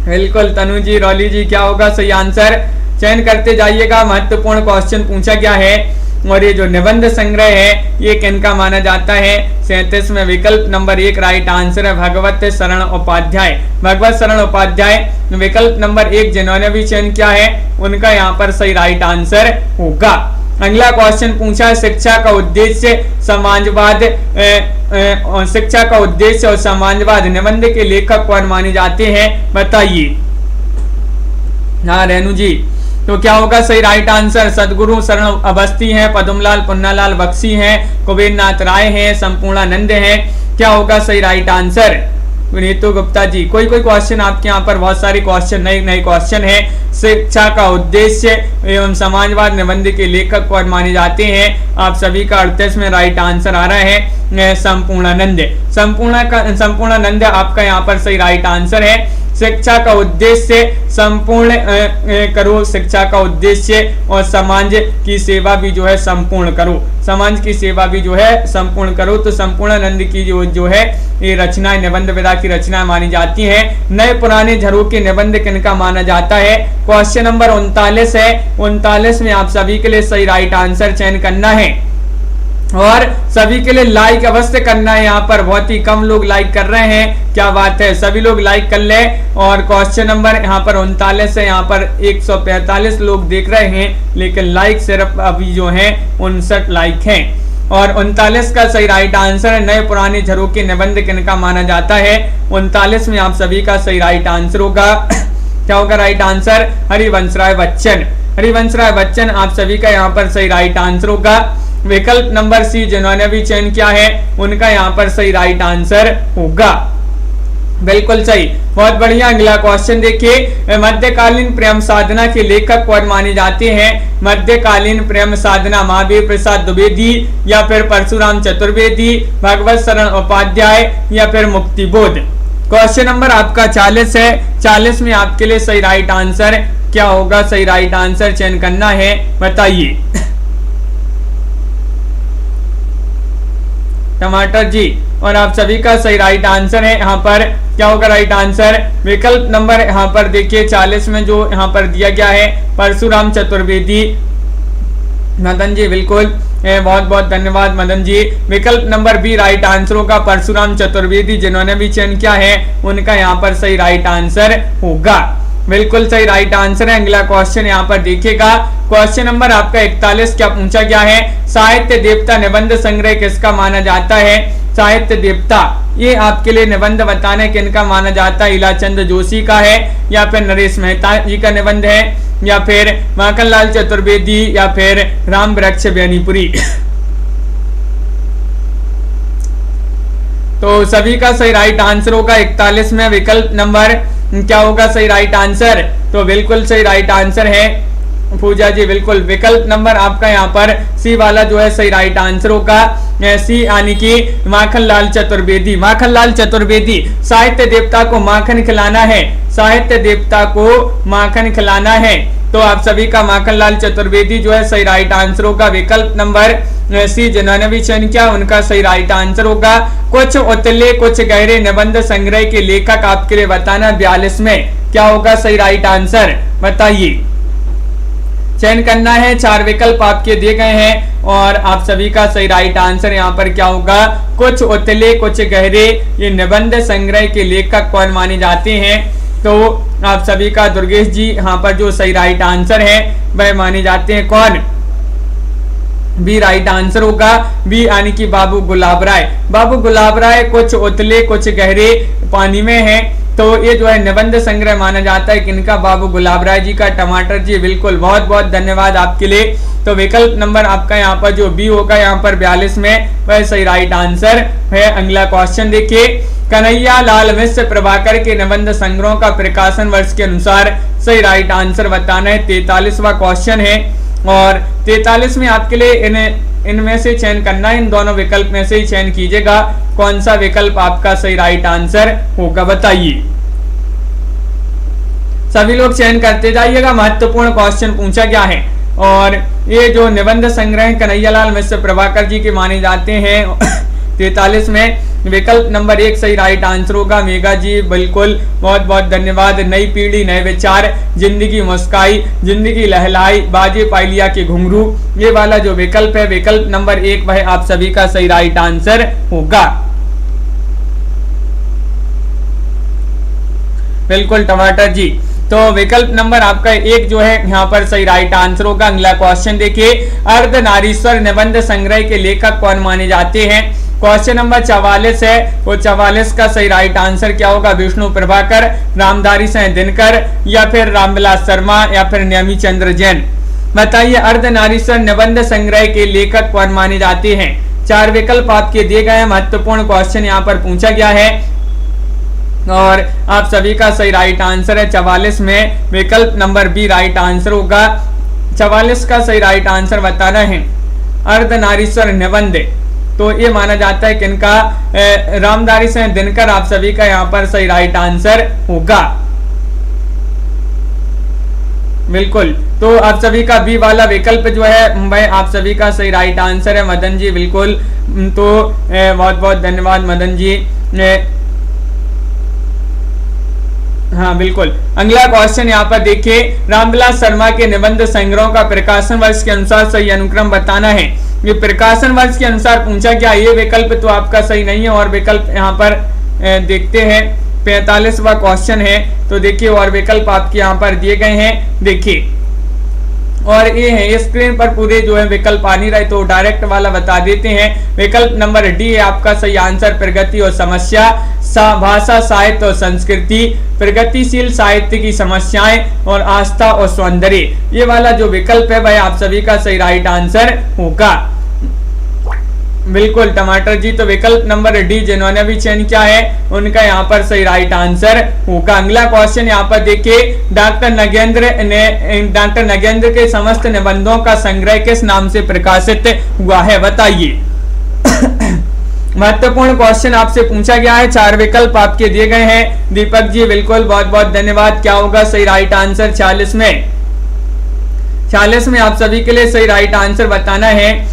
Speaker 1: बिल्कुल तनु जी, रौली जी, क्या होगा सही आंसर चयन करते जाइएगा। महत्वपूर्ण क्वेश्चन पूछा गया है और ये जो निबंध संग्रह है ये किनका माना जाता है। 37 में विकल्प नंबर 1 राइट आंसर है, भगवत शरण उपाध्याय। भगवत शरण उपाध्याय विकल्प नंबर 1 जिन्होंने भी चयन किया है उनका यहाँ पर सही राइट आंसर होगा। अगला क्वेश्चन पूछा है, शिक्षा का उद्देश्य समाजवाद, शिक्षा का उद्देश्य और समाजवाद निबंध के लेखक कौन माने जाते हैं, बताइए। हाँ रेणु जी, तो क्या होगा सही राइट आंसर। सदगुरु शरण अवस्थी हैं, पद्मलाल पुन्नालाल बख्शी हैं, कुबेर नाथ राय हैं, संपूर्णानंद हैं। क्या होगा सही राइट आंसर। नीतू गुप्ता जी, कोई कोई क्वेश्चन आपके यहाँ पर बहुत सारे क्वेश्चन नए नए क्वेश्चन है। शिक्षा का उद्देश्य एवं समाजवाद निबंध के लेखक कौन माने जाते हैं, आप सभी का 38 में राइट आंसर आ रहा है संपूर्णानंद। संपूर्णानंद आपका यहाँ पर सही राइट आंसर है। शिक्षा का उद्देश्य संपूर्ण करो, शिक्षा का उद्देश्य और समाज की सेवा भी जो है संपूर्ण करो, समाज की सेवा भी जो है संपूर्ण करो। तो संपूर्णानंद की जो है ये रचना निबंध विधा की रचना मानी जाती है। नए पुराने झरोखे निबंध किनका माना जाता है। क्वेश्चन नंबर 39 है। 39 में आप सभी के लिए सही राइट आंसर चयन करना है और सभी के लिए लाइक अवश्य करना है। यहाँ पर बहुत ही कम लोग लाइक कर रहे हैं, क्या बात है, सभी लोग लाइक कर ले। और क्वेश्चन नंबर यहाँ पर 39 है, यहाँ पर 145 लोग देख रहे हैं लेकिन लाइक सिर्फ अभी जो है 59 लाइक हैं। और 39 का सही राइट आंसर है, नए पुराने झरोखे निबंध किनका माना जाता है। 39 में आप सभी का सही राइट आंसर होगा। क्या होगा राइट आंसर, हरिवंश राय बच्चन। हरिवंश राय बच्चन आप सभी का यहाँ पर सही राइट आंसर होगा। विकल्प नंबर सी जिन्होंने भी चयन किया है उनका यहाँ पर सही राइट आंसर होगा। बिल्कुल सही, बहुत बढ़िया। अगला क्वेश्चन देखिए, मध्यकालीन प्रेम साधना के लेखक कौन माने जाते हैं? मध्यकालीन प्रेम साधना महावीर प्रसाद द्विवेदी या फिर परशुराम चतुर्वेदी, भगवत शरण उपाध्याय या फिर मुक्तिबोध। क्वेश्चन नंबर आपका 40 है। 40 में आपके लिए सही राइट आंसर क्या होगा? सही राइट आंसर चयन करना है, बताइए। टमाटर जी, और आप सभी का सही राइट आंसर है। यहाँ पर क्या होगा राइट आंसर? विकल्प नंबर यहाँ पर देखिए 40 में जो यहाँ पर दिया गया है परशुराम चतुर्वेदी। मदन जी बिल्कुल, बहुत बहुत धन्यवाद मदन जी। विकल्प नंबर बी राइट आंसर होगा परशुराम चतुर्वेदी। जिन्होंने भी चयन किया है उनका यहाँ पर सही राइट आंसर होगा। बिल्कुल सही राइट आंसर है। अगला क्वेश्चन यहाँ पर देखिएगा, क्वेश्चन नंबर आपका 41 क्या पूछा गया है? साहित्य देवता निबंध संग्रह किसका माना जाता है? साहित्य देवता, ये आपके लिए निबंध बताना किनका माना जाता है? इलाचंद जोशी का है या फिर नरेश मेहता जी का निबंध है या फिर माखनलाल चतुर्वेदी या फिर राम वृक्ष बेनीपुरी। तो सभी का सही राइट आंसर होगा 41 में विकल्प नंबर क्या होगा सही राइट आंसर? तो बिल्कुल सही राइट आंसर है पूजा जी, बिल्कुल विकल्प नंबर आपका यहाँ पर सी वाला जो है सही राइट आंसर होगा। सी यानी कि माखनलाल चतुर्वेदी। माखनलाल चतुर्वेदी, साहित्य देवता को माखन खिलाना है, साहित्य देवता को माखन खिलाना है। तो आप सभी का माखनलाल चतुर्वेदी जो है सही राइट आंसर होगा। विकल्प नंबर सी जिन्होंने भी चयन किया उनका सही राइट आंसर होगा। कुछ उतले कुछ गहरे निबंध संग्रह के लेखक आपके लिए बताना 42 में क्या होगा सही राइट आंसर, बताइए। चयन करना है, 4 विकल्प आपके दिए गए हैं और आप सभी का सही राइट आंसर यहाँ पर क्या होगा? कुछ उतले कुछ गहरे, ये निबंध संग्रह के लेखक कौन माने जाते हैं? तो आप सभी का दुर्गेश जी यहाँ पर जो सही राइट आंसर है वह माने जाते हैं कौन? बी राइट आंसर होगा। बी यानी कि बाबू गुलाब राय। बाबू गुलाब राय कुछ उतले कुछ गहरे पानी में है, तो ये जो है निबंध संग्रह माना जाता है किनका? बाबू गुलाब राय जी का। टमाटर जी बिल्कुल, बहुत बहुत धन्यवाद आपके लिए। तो विकल्प नंबर आपका यहाँ पर जो बी होगा यहाँ पर 42 में वह सही राइट आंसर है। अगला क्वेश्चन देखिए, कन्हैया लाल मिश्र प्रभाकर के निबंध संग्रह का प्रकाशन वर्ष के अनुसार सही राइट आंसर बताना है। 43वां क्वेश्चन है और 43 में आपके लिए इनमें से चयन करना है, इन दोनों विकल्प में से ही चयन कीजिएगा कौन सा विकल्प आपका सही राइट आंसर होगा, बताइए। सभी लोग चयन करते जाइएगा, महत्वपूर्ण क्वेश्चन पूछा गया है। और ये जो निबंध संग्रह कन्हैयालाल मिश्र प्रभाकर जी के माने जाते हैं 43 में विकल्प नंबर 1 सही राइट आंसर होगा। मेघा जी बिल्कुल, बहुत बहुत धन्यवाद। नई पीढ़ी नए विचार, जिंदगी मुस्काई, जिंदगी लहलाई, बाजे पाइलिया के घुंघरू, ये वाला जो विकल्प है विकल्प नंबर 1 वह आप सभी का सही राइट आंसर होगा। बिल्कुल टमाटर जी, तो विकल्प नंबर आपका 1 जो है यहाँ पर सही राइट आंसर होगा। अगला क्वेश्चन देखिए, अर्धनारीश्वर निबंध संग्रह के लेखक कौन माने जाते हैं? क्वेश्चन नंबर 44 है, वो 44 का सही राइट आंसर क्या होगा? विष्णु प्रभाकर, रामधारी सिंह दिनकर या फिर रामविलास शर्मा या फिर नेमी चंद्र जैन, बताइए। अर्धनारीश्वर निबंध संग्रह के लेखक कौन माने जाते हैं? 4 विकल्प आपके दिए गए हैं, महत्वपूर्ण क्वेश्चन यहाँ पर पूछा गया है और आप सभी का सही राइट आंसर है 44 में विकल्प नंबर बी राइट आंसर होगा। 44 का सही राइट आंसर बताना है अर्धनारीश्वर निबंध, तो ये माना जाता है किनका? रामधारी सिंह दिनकर, आप सभी का यहाँ पर सही राइट आंसर होगा। बिल्कुल, तो आप सभी का बी वाला विकल्प जो है भाई आप सभी का सही राइट आंसर है। मदन जी बिल्कुल, तो बहुत बहुत धन्यवाद मदन जी। हाँ बिल्कुल, अगला क्वेश्चन यहाँ पर देखिए, रामविलास शर्मा के निबंध संग्रह का प्रकाशन वर्ष के अनुसार सही अनुक्रम बताना है। ये प्रकाशन वर्ष के अनुसार पूछा गया, ये विकल्प तो आपका सही नहीं है और विकल्प यहाँ पर देखते हैं 45वां क्वेश्चन है, तो देखिए और विकल्प आपके यहाँ पर दिए गए हैं, देखिए और ये है स्क्रीन पर पूरे जो है विकल्प आ नहीं रहे तो डायरेक्ट वाला बता देते हैं। विकल्प नंबर डी है आपका सही आंसर, प्रगति और समस्या, भाषा साहित्य और संस्कृति, प्रगतिशील साहित्य की समस्याएं और आस्था और सौंदर्य, ये वाला जो विकल्प है भाई आप सभी का सही राइट आंसर होगा। बिल्कुल टमाटर जी, तो विकल्प नंबर डी जिन्होंने भी चयन किया है उनका यहाँ पर सही राइट आंसर होगा। अगला क्वेश्चन यहाँ पर देखिए, डॉक्टर नगेंद्र के समस्त निबंधों का संग्रह किस नाम से प्रकाशित हुआ है, बताइए। महत्वपूर्ण क्वेश्चन आपसे पूछा गया है, 4 विकल्प आपके दिए गए हैं। दीपक जी बिल्कुल बहुत बहुत धन्यवाद। क्या होगा सही राइट आंसर 46 में? 46 में आप सभी के लिए सही राइट आंसर बताना है।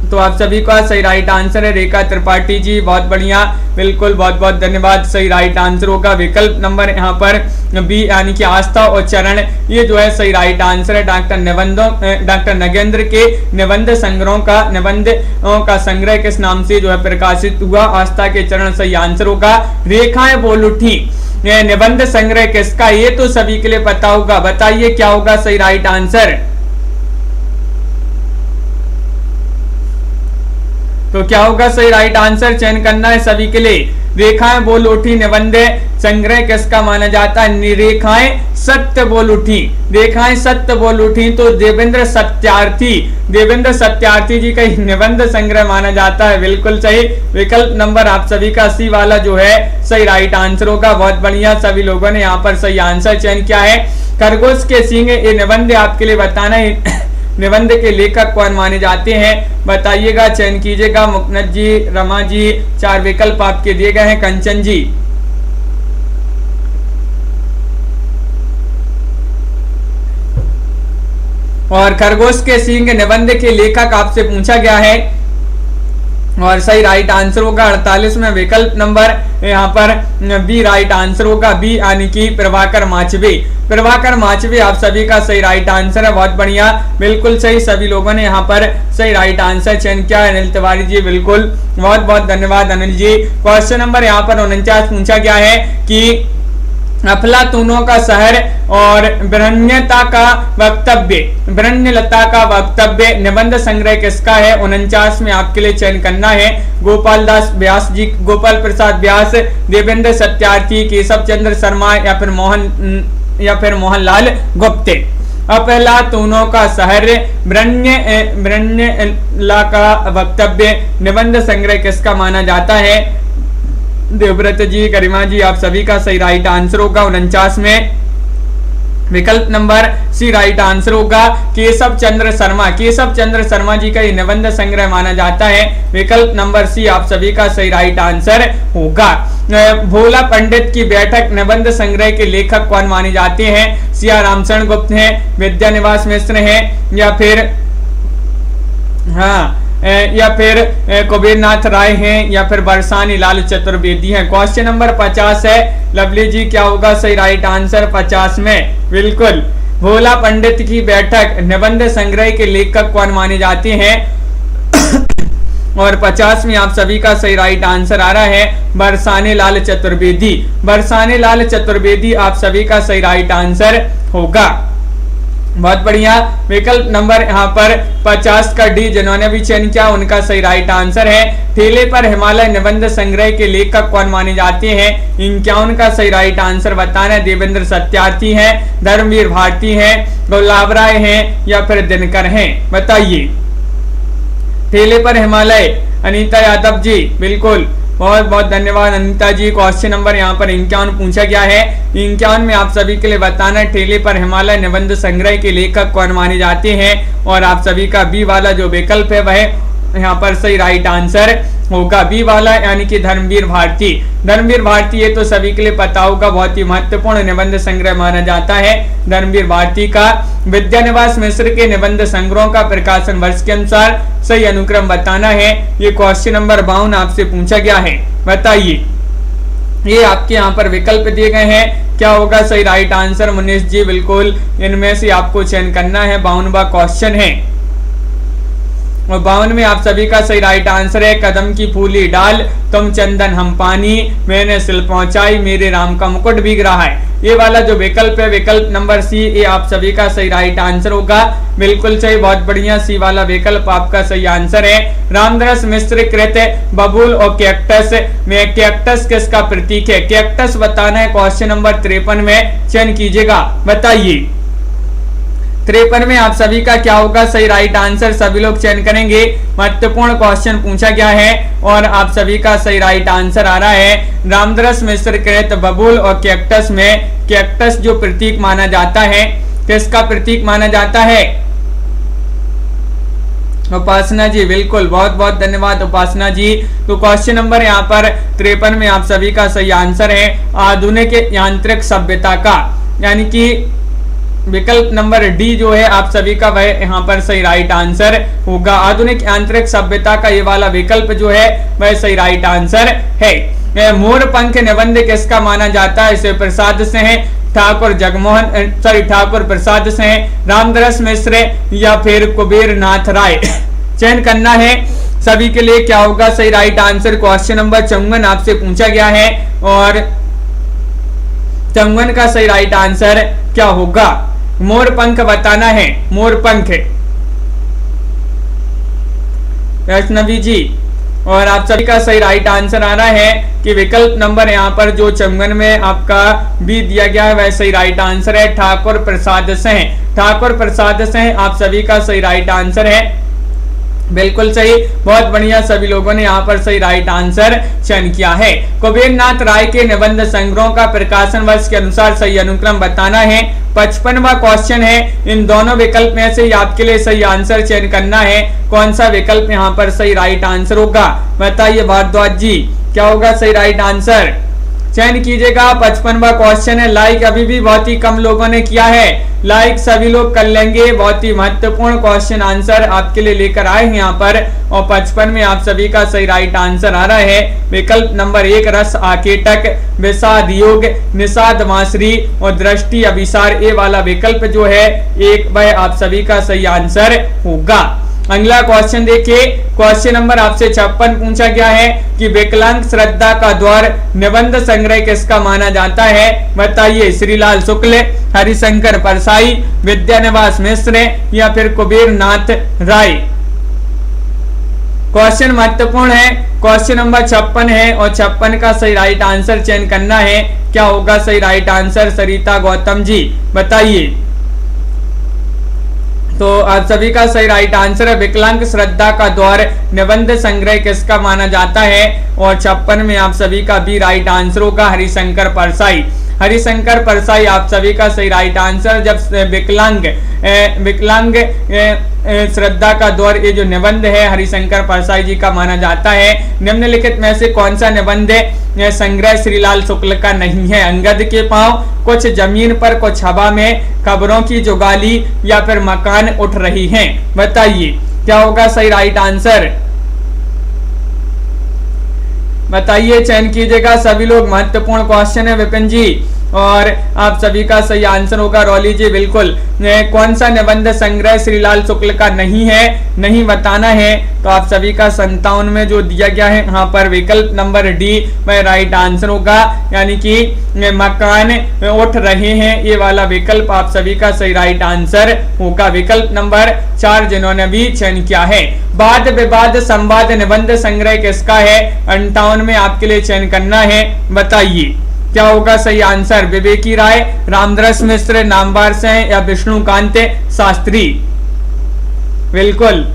Speaker 1: तो आप सभी का सही राइट आंसर है रेखा त्रिपाठी जी, बहुत बढ़िया, बिल्कुल बहुत बहुत धन्यवाद। सही राइट आंसर होगा विकल्प नंबर यहाँ पर बी यानी कि आस्था और चरण, ये जो है सही राइट आंसर है। डॉक्टर नगेंद्र के निबंध का संग्रह किस नाम से जो है प्रकाशित हुआ, आस्था के चरण सही आंसर होगा। रेखाएं बोल उठी निबंध संग्रह किसका, ये तो सभी के लिए पता होगा, बताइए क्या होगा सही राइट आंसर। तो क्या होगा सही राइट आंसर, चयन करना है सभी के लिए। रेखाएं बोल उठी निबंध संग्रह किसका माना जाता है, रेखाएं सत्य बोल उठी, रेखाएं सत्य बोल उठी तो देवेंद्र सत्यार्थी जी का निबंध संग्रह माना जाता है, बिल्कुल सही। विकल्प नंबर आप सभी का सी वाला जो है सही राइट आंसर होगा, बहुत बढ़िया, सभी लोगों ने यहाँ पर सही आंसर चयन किया है। खरगोश के सींग, ये निबंध आपके लिए बताना है, निबंध के लेखक कौन माने जाते हैं, बताइएगा, चयन कीजिएगा। मुकनद जी, रमा जी, 4 विकल्प आपके दिए गए हैं। कंचन जी, और खरगोश के सींग निबंध के लेखक आपसे पूछा गया है और सही राइट आंसर होगा 48 में विकल्प नंबर यहाँ पर बी राइट आंसर होगा, बी यानी कि प्रभाकर माचवे आप सभी का सही राइट आंसर है, बहुत बढ़िया, बिल्कुल सही, सभी लोगों ने यहाँ पर सही राइट आंसर चयन किया। अनिल तिवारी जी बिल्कुल बहुत बहुत धन्यवाद अनिल जी। क्वेश्चन नंबर यहाँ पर 49 पूछा गया है कि अफलातूनों का शहर और ब्रह्मण्यलता का वक्तव्य निबंध संग्रह किसका है, 49 में आपके लिए चयन करना है। गोपाल प्रसाद व्यास, देवेंद्र सत्यार्थी, केशव चंद्र शर्मा या फिर मोहनलाल गुप्ते। अफलातूनों का शहर, ब्रह्मण्यलता का वक्तव्य निबंध संग्रह किसका माना जाता है। देवव्रत जी, गरिमा जी, आप सभी का सही राइट आंसर होगा 49 में विकल्प नंबर सी राइट आंसर होगा। केशव चंद्र शर्मा जी का ये निबंध संग्रह माना जाता है, विकल्प नंबर सी आप सभी का सही राइट आंसर होगा। भोला पंडित की बैठक निबंध संग्रह के लेखक कौन माने जाते हैं, सिया रामचरण गुप्त हैं, विद्यानिवास मिश्र हैं, या फिर कुबेरनाथ राय हैं, या फिर बरसानी लाल चतुर्वेदी हैं। क्वेश्चन नंबर 50 है, लवली जी क्या होगा सही राइट आंसर 50 में, बिल्कुल भोला पंडित की बैठक निबंध संग्रह के लेखक कौन माने जाते हैं और 50 में आप सभी का सही राइट आंसर आ रहा है बरसाने लाल चतुर्वेदी आप सभी का सही राइट आंसर होगा, बहुत बढ़िया। विकल्प नंबर यहाँ पर 50 का डी जिन्होंने भी चयन किया उनका सही राइट आंसर है। ठेले पर हिमालय निबंध संग्रह के लेखक कौन माने जाते हैं, 51 का सही राइट आंसर बताना है। देवेंद्र सत्यार्थी हैं, धर्मवीर भारती हैं, गुलाब राय हैं, या फिर दिनकर हैं, बताइए। ठेले पर हिमालय, अनीता यादव जी बिल्कुल बहुत बहुत धन्यवाद अनिता जी। क्वेश्चन नंबर यहाँ पर 51 पूछा गया है, 51 में आप सभी के लिए बताना है ठेले पर हिमालय निबंध संग्रह के लेखक कौन माने जाते हैं और आप सभी का बी वाला जो विकल्प है वह यहाँ पर सही राइट आंसर होगा, बी वाला यानी कि धर्मवीर भारती ये तो सभी के लिए पता होगा, बहुत ही महत्वपूर्ण निबंध संग्रह माना जाता है धर्मवीर भारती का। विद्यानिवास मिश्र के निबंध संग्रहों का प्रकाशन वर्ष के अनुसार सही अनुक्रम बताना है, ये क्वेश्चन नंबर 52 आपसे पूछा गया है, बताइए। ये आपके यहाँ पर विकल्प दिए गए हैं, क्या होगा सही राइट आंसर मुनीष जी, बिल्कुल इनमें से आपको चयन करना है। 52वां क्वेश्चन है और 52 में आप सभी का सही राइट आंसर है कदम की फूली डाल, तुम चंदन हम पानी, मैंने सिल पहुंचाई, मेरे राम का मुकुट भीग रहा है। ये वाला जो विकल्प है विकल्प नंबर सी, ये आप सभी का सही राइट आंसर होगा, बिल्कुल सही, बहुत बढ़िया, सी वाला विकल्प आपका सही आंसर है। रामदास मिश्र कृत बबूल और कैक्टस में कैक्टस किसका प्रतीक है, कैक्टस बताना है क्वेश्चन नंबर 53 में, चयन कीजिएगा, बताइए। 53 में आप सभी का क्या होगा सही राइट आंसर, सभी लोग चयन करेंगे। महत्वपूर्ण क्वेश्चन पूछा गया है और आप सभी का सही राइट आंसर आ रहा है रामदरस मिश्र कृत बबूल और कैक्टस में कैक्टस जो प्रतीक माना जाता है, किसका प्रतीक माना जाता है? उपासना जी, बिल्कुल, बहुत बहुत धन्यवाद उपासना जी। तो क्वेश्चन नंबर यहाँ पर 53 में आप सभी का सही आंसर है आधुनिक यांत्रिक सभ्यता का, यानी कि विकल्प नंबर डी जो है आप सभी का वह यहाँ पर सही राइट आंसर होगा। आधुनिक यांत्रिक सभ्यता का ये वाला विकल्प जो है वह सही राइट आंसर है। मोर पंख निबंध किसका माना जाता है? शिव प्रसाद से है, ठाकुर जगमोहन ठाकुर प्रसाद से है, रामदरस मिश्र या फिर कुबेर नाथ राय। चयन करना है सभी के लिए, क्या होगा सही राइट आंसर। क्वेश्चन नंबर 54 आपसे पूछा गया है और 54 का सही राइट आंसर क्या होगा? मोर पंख बताना है, मोर पंख। वैष्णवी जी, और आप सभी का सही राइट आंसर आ रहा है कि विकल्प नंबर यहाँ पर जो 54 में आपका बी दिया गया है वह सही राइट आंसर है ठाकुर प्रसाद से। ठाकुर प्रसाद से आप सभी का सही राइट आंसर है, बिल्कुल सही, बहुत बढ़िया, सभी लोगों ने यहाँ पर सही राइट आंसर चयन किया है। कुबेर नाथ राय के निबंध संग्रह का प्रकाशन वर्ष के अनुसार सही अनुक्रम बताना है। 55वां क्वेश्चन है, इन दोनों विकल्प में से आपके लिए सही आंसर चयन करना है। कौन सा विकल्प यहाँ पर सही राइट आंसर होगा बताइए भारद्वाज जी, क्या होगा सही राइट आंसर? चयन कीजिएगा। 55वां क्वेश्चन है। लाइक अभी भी बहुत ही कम लोगों ने किया है, लाइक सभी लोग कर लेंगे। बहुत ही महत्वपूर्ण क्वेश्चन आंसर आपके लिए लेकर आए हैं यहाँ पर, और 55 में आप सभी का सही राइट आंसर आ रहा है विकल्प नंबर 1 रस आकेटक, विषाद योग, निषाद मासरी और दृष्टि अभिसार। ये वाला विकल्प जो है एक वह आप सभी का सही आंसर होगा। अगला क्वेश्चन देखिए, क्वेश्चन नंबर आपसे 56 पूछा गया है कि विकलांग श्रद्धा का द्वार निबंध संग्रह किसका माना जाता है बताइए। श्रीलाल शुक्ल, हरिशंकर परसाई, विद्यानिवास मिश्र या फिर कुबेर नाथ राय। क्वेश्चन महत्वपूर्ण है, क्वेश्चन नंबर 56 है और 56 का सही राइट आंसर चयन करना है। क्या होगा सही राइट आंसर? सरिता गौतम जी बताइए। तो आप सभी का सही राइट आंसर है विकलांग श्रद्धा का द्वार निबंध संग्रह किसका माना जाता है, और 56 में आप सभी का भी राइट आंसर होगा हरिशंकर परसाई। हरिशंकर परसाई आप सभी का सही राइट आंसर। जब विकलांग श्रद्धा का द्वार ये जो निबंध है हरिशंकर परसाई जी का माना जाता है। निम्नलिखित में से कौन सा निबंध संग्रह श्रीलाल शुक्ल का नहीं है? अंगद के पांव, कुछ जमीन पर, कुछ हवा में, खबरों की जुगाली या फिर मकान उठ रही हैं बताइए। क्या होगा सही राइट आंसर बताइए, चयन कीजिएगा सभी लोग। महत्वपूर्ण क्वेश्चन है विपिन जी, और आप सभी का सही आंसर होगा रौली जी, बिल्कुल। कौन सा निबंध संग्रह श्रीलाल शुक्ल का नहीं है, नहीं बताना है, तो आप सभी का 57 में जो दिया गया है यहाँ पर विकल्प नंबर डी वह राइट आंसर होगा, यानी कि मकान उठ रहे हैं, ये वाला विकल्प आप सभी का सही राइट आंसर होगा। विकल्प नंबर 4 जिन्होंने भी चयन किया है। वाद विवाद संवाद निबंध संग्रह किसका है? 58 में आपके लिए चयन करना है, बताइए क्या होगा सही आंसर। विवेकी राय, रामदरस मिश्र, नामवार से या विष्णुकांत शास्त्री। बिल्कुल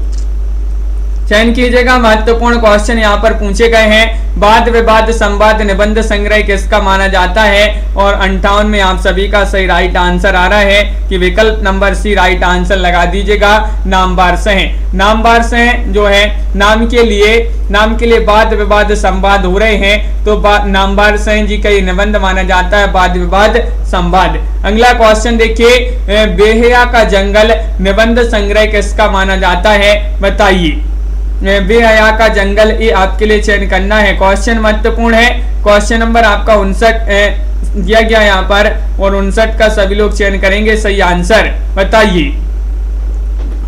Speaker 1: चयन कीजिएगा। महत्वपूर्ण क्वेश्चन यहाँ पर पूछे गए हैं। वाद विवाद संवाद निबंध संग्रह किसका माना जाता है, और 58 में आप सभी का सही राइट आंसर आ रहा है कि विकल्प नंबर सी राइट आंसर लगा दीजिएगा। नामवार से नामवार से जो है नाम के लिए वाद विवाद संवाद हो रहे हैं, तो नामवार से जी का ये निबंध माना जाता है वाद विवाद संवाद। अगला क्वेश्चन देखिए, बेहया का जंगल निबंध संग्रह किसका माना जाता है बताइए। बेहया का जंगल ये आपके लिए चयन करना है। क्वेश्चन महत्वपूर्ण है। क्वेश्चन नंबर आपका 59 दिया गया यहाँ पर, और 59 का सभी लोग चयन करेंगे सही आंसर बताइए।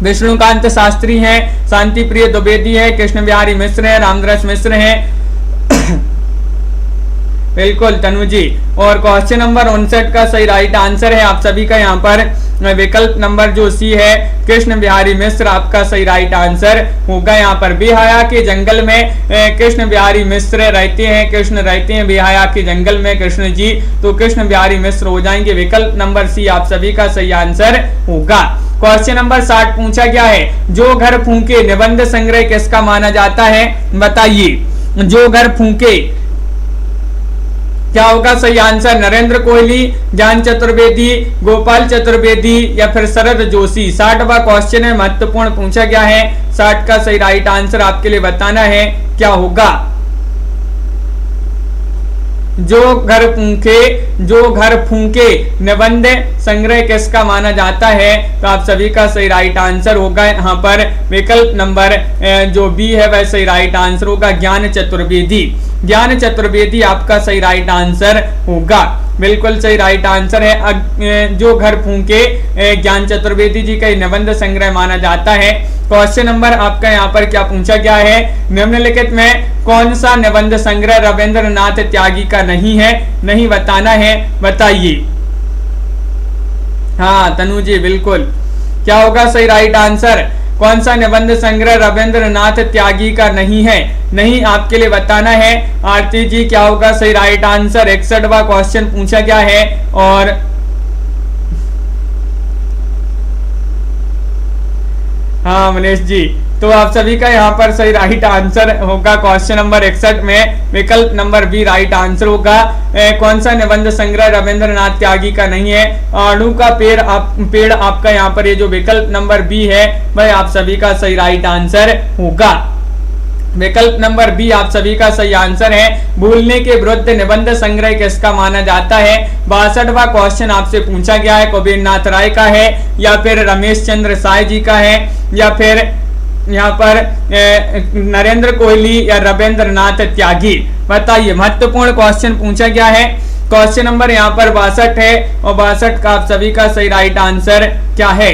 Speaker 1: विष्णुकांत शास्त्री हैं, शांति प्रिय द्विवेदी है, कृष्ण बिहारी मिश्र है, रामदरस मिश्र है। बिल्कुल तनु जी, और क्वेश्चन नंबर 59 का सही राइट आंसर है आप सभी का यहाँ पर विकल्प नंबर जो सी है कृष्ण बिहारी मिश्र आपका सही राइट आंसर होगा। यहाँ पर बेहया के जंगल में कृष्ण बिहारी मिश्र रहते हैं, कृष्ण रहते हैं बेहया के जंगल में कृष्ण जी, तो कृष्ण बिहारी मिश्र हो जाएंगे। विकल्प नंबर सी आप सभी का सही आंसर होगा। क्वेश्चन नंबर 60 पूछा गया है जो घर फूंके निबंध संग्रह किसका माना जाता है, बताइए। जो घर फूंके, क्या होगा सही आंसर? नरेंद्र कोहली, ज्ञान चतुर्वेदी, गोपाल चतुर्वेदी या फिर शरद जोशी। 60वां क्वेश्चन है, महत्वपूर्ण पूछा गया है। 60 का सही राइट आंसर आपके लिए बताना है क्या होगा। जो घर फूंके निबंध संग्रह किसका माना जाता है, तो आप सभी का सही राइट आंसर होगा यहाँ पर विकल्प नंबर जो बी है वह सही राइट आंसर होगा, ज्ञान चतुर्वेदी। ज्ञान चतुर्वेदी आपका सही राइट आंसर होगा, बिल्कुल सही राइट आंसर है। जो घर फूंके ज्ञान चतुर्वेदी जी का निबंध संग्रह माना जाता है। क्वेश्चन नंबर आपका यहाँ पर क्या पूछा गया है, निम्नलिखित में कौन सा निबंध संग्रह रविंद्रनाथ त्यागी का नहीं है, नहीं बताना है, बताइए। हाँ तनु जी बिल्कुल, क्या होगा सही राइट आंसर? कौन सा निबंध संग्रह रविंद्रनाथ त्यागी का नहीं है, नहीं आपके लिए बताना है। आरती जी क्या होगा सही राइट आंसर? 61वां क्वेश्चन पूछा गया है और हाँ मनीष जी, तो आप सभी का यहाँ पर सही राइट आंसर होगा क्वेश्चन नंबर 61 में विकल्प नंबर बी राइट आंसर होगा। कौन सा निबंध संग्रह रविंद्रनाथ त्यागी का नहीं है? अणु का पेड़ आपका यहाँ पर ये जो विकल्प नंबर बी है वह आप सभी का सही राइट आंसर होगा। विकल्प नंबर बी आप सभी का सही आंसर है। भूलने के विरुद्ध निबंध संग्रह किसका माना जाता है? 62वां क्वेश्चन आपसे पूछा गया है, कबीर नाथ राय का है या फिर रमेश चंद्र साय जी का है या फिर यहाँ पर नरेंद्र कोहली या रविंद्रनाथ त्यागी, बताइए। महत्वपूर्ण क्वेश्चन पूछा गया है। क्वेश्चन नंबर यहाँ पर 62 है और 62 का आप सभी का सही राइट आंसर क्या है?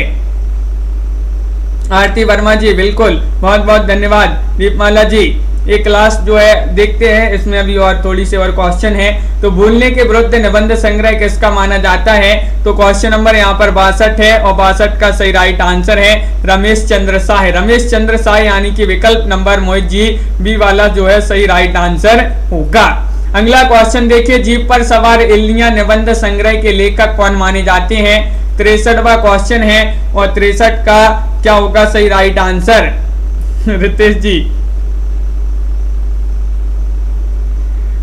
Speaker 1: आरती वर्मा जी बिल्कुल, बहुत बहुत धन्यवाद। दीपमाला जी, ये क्लास जो है देखते हैं, इसमें अभी और थोड़ी सी और क्वेश्चन है। तो भूलने के विरुद्ध निबंध संग्रह किसका माना जाता है? तो क्वेश्चन नंबर यहाँ पर 62 है और 62 का सही राइट आंसर है रमेश चंद्र साय। रमेश चंद्र साय यानी कि विकल्प नंबर मोहित जी बी वाला जो है सही राइट आंसर होगा। अगला क्वेश्चन देखिए, जीप पर सवार इल्लियां निबंध संग्रह के लेखक कौन माने जाते हैं? 63वां क्वेश्चन है और 63 का क्या होगा सही राइट आंसर? रितेश जी,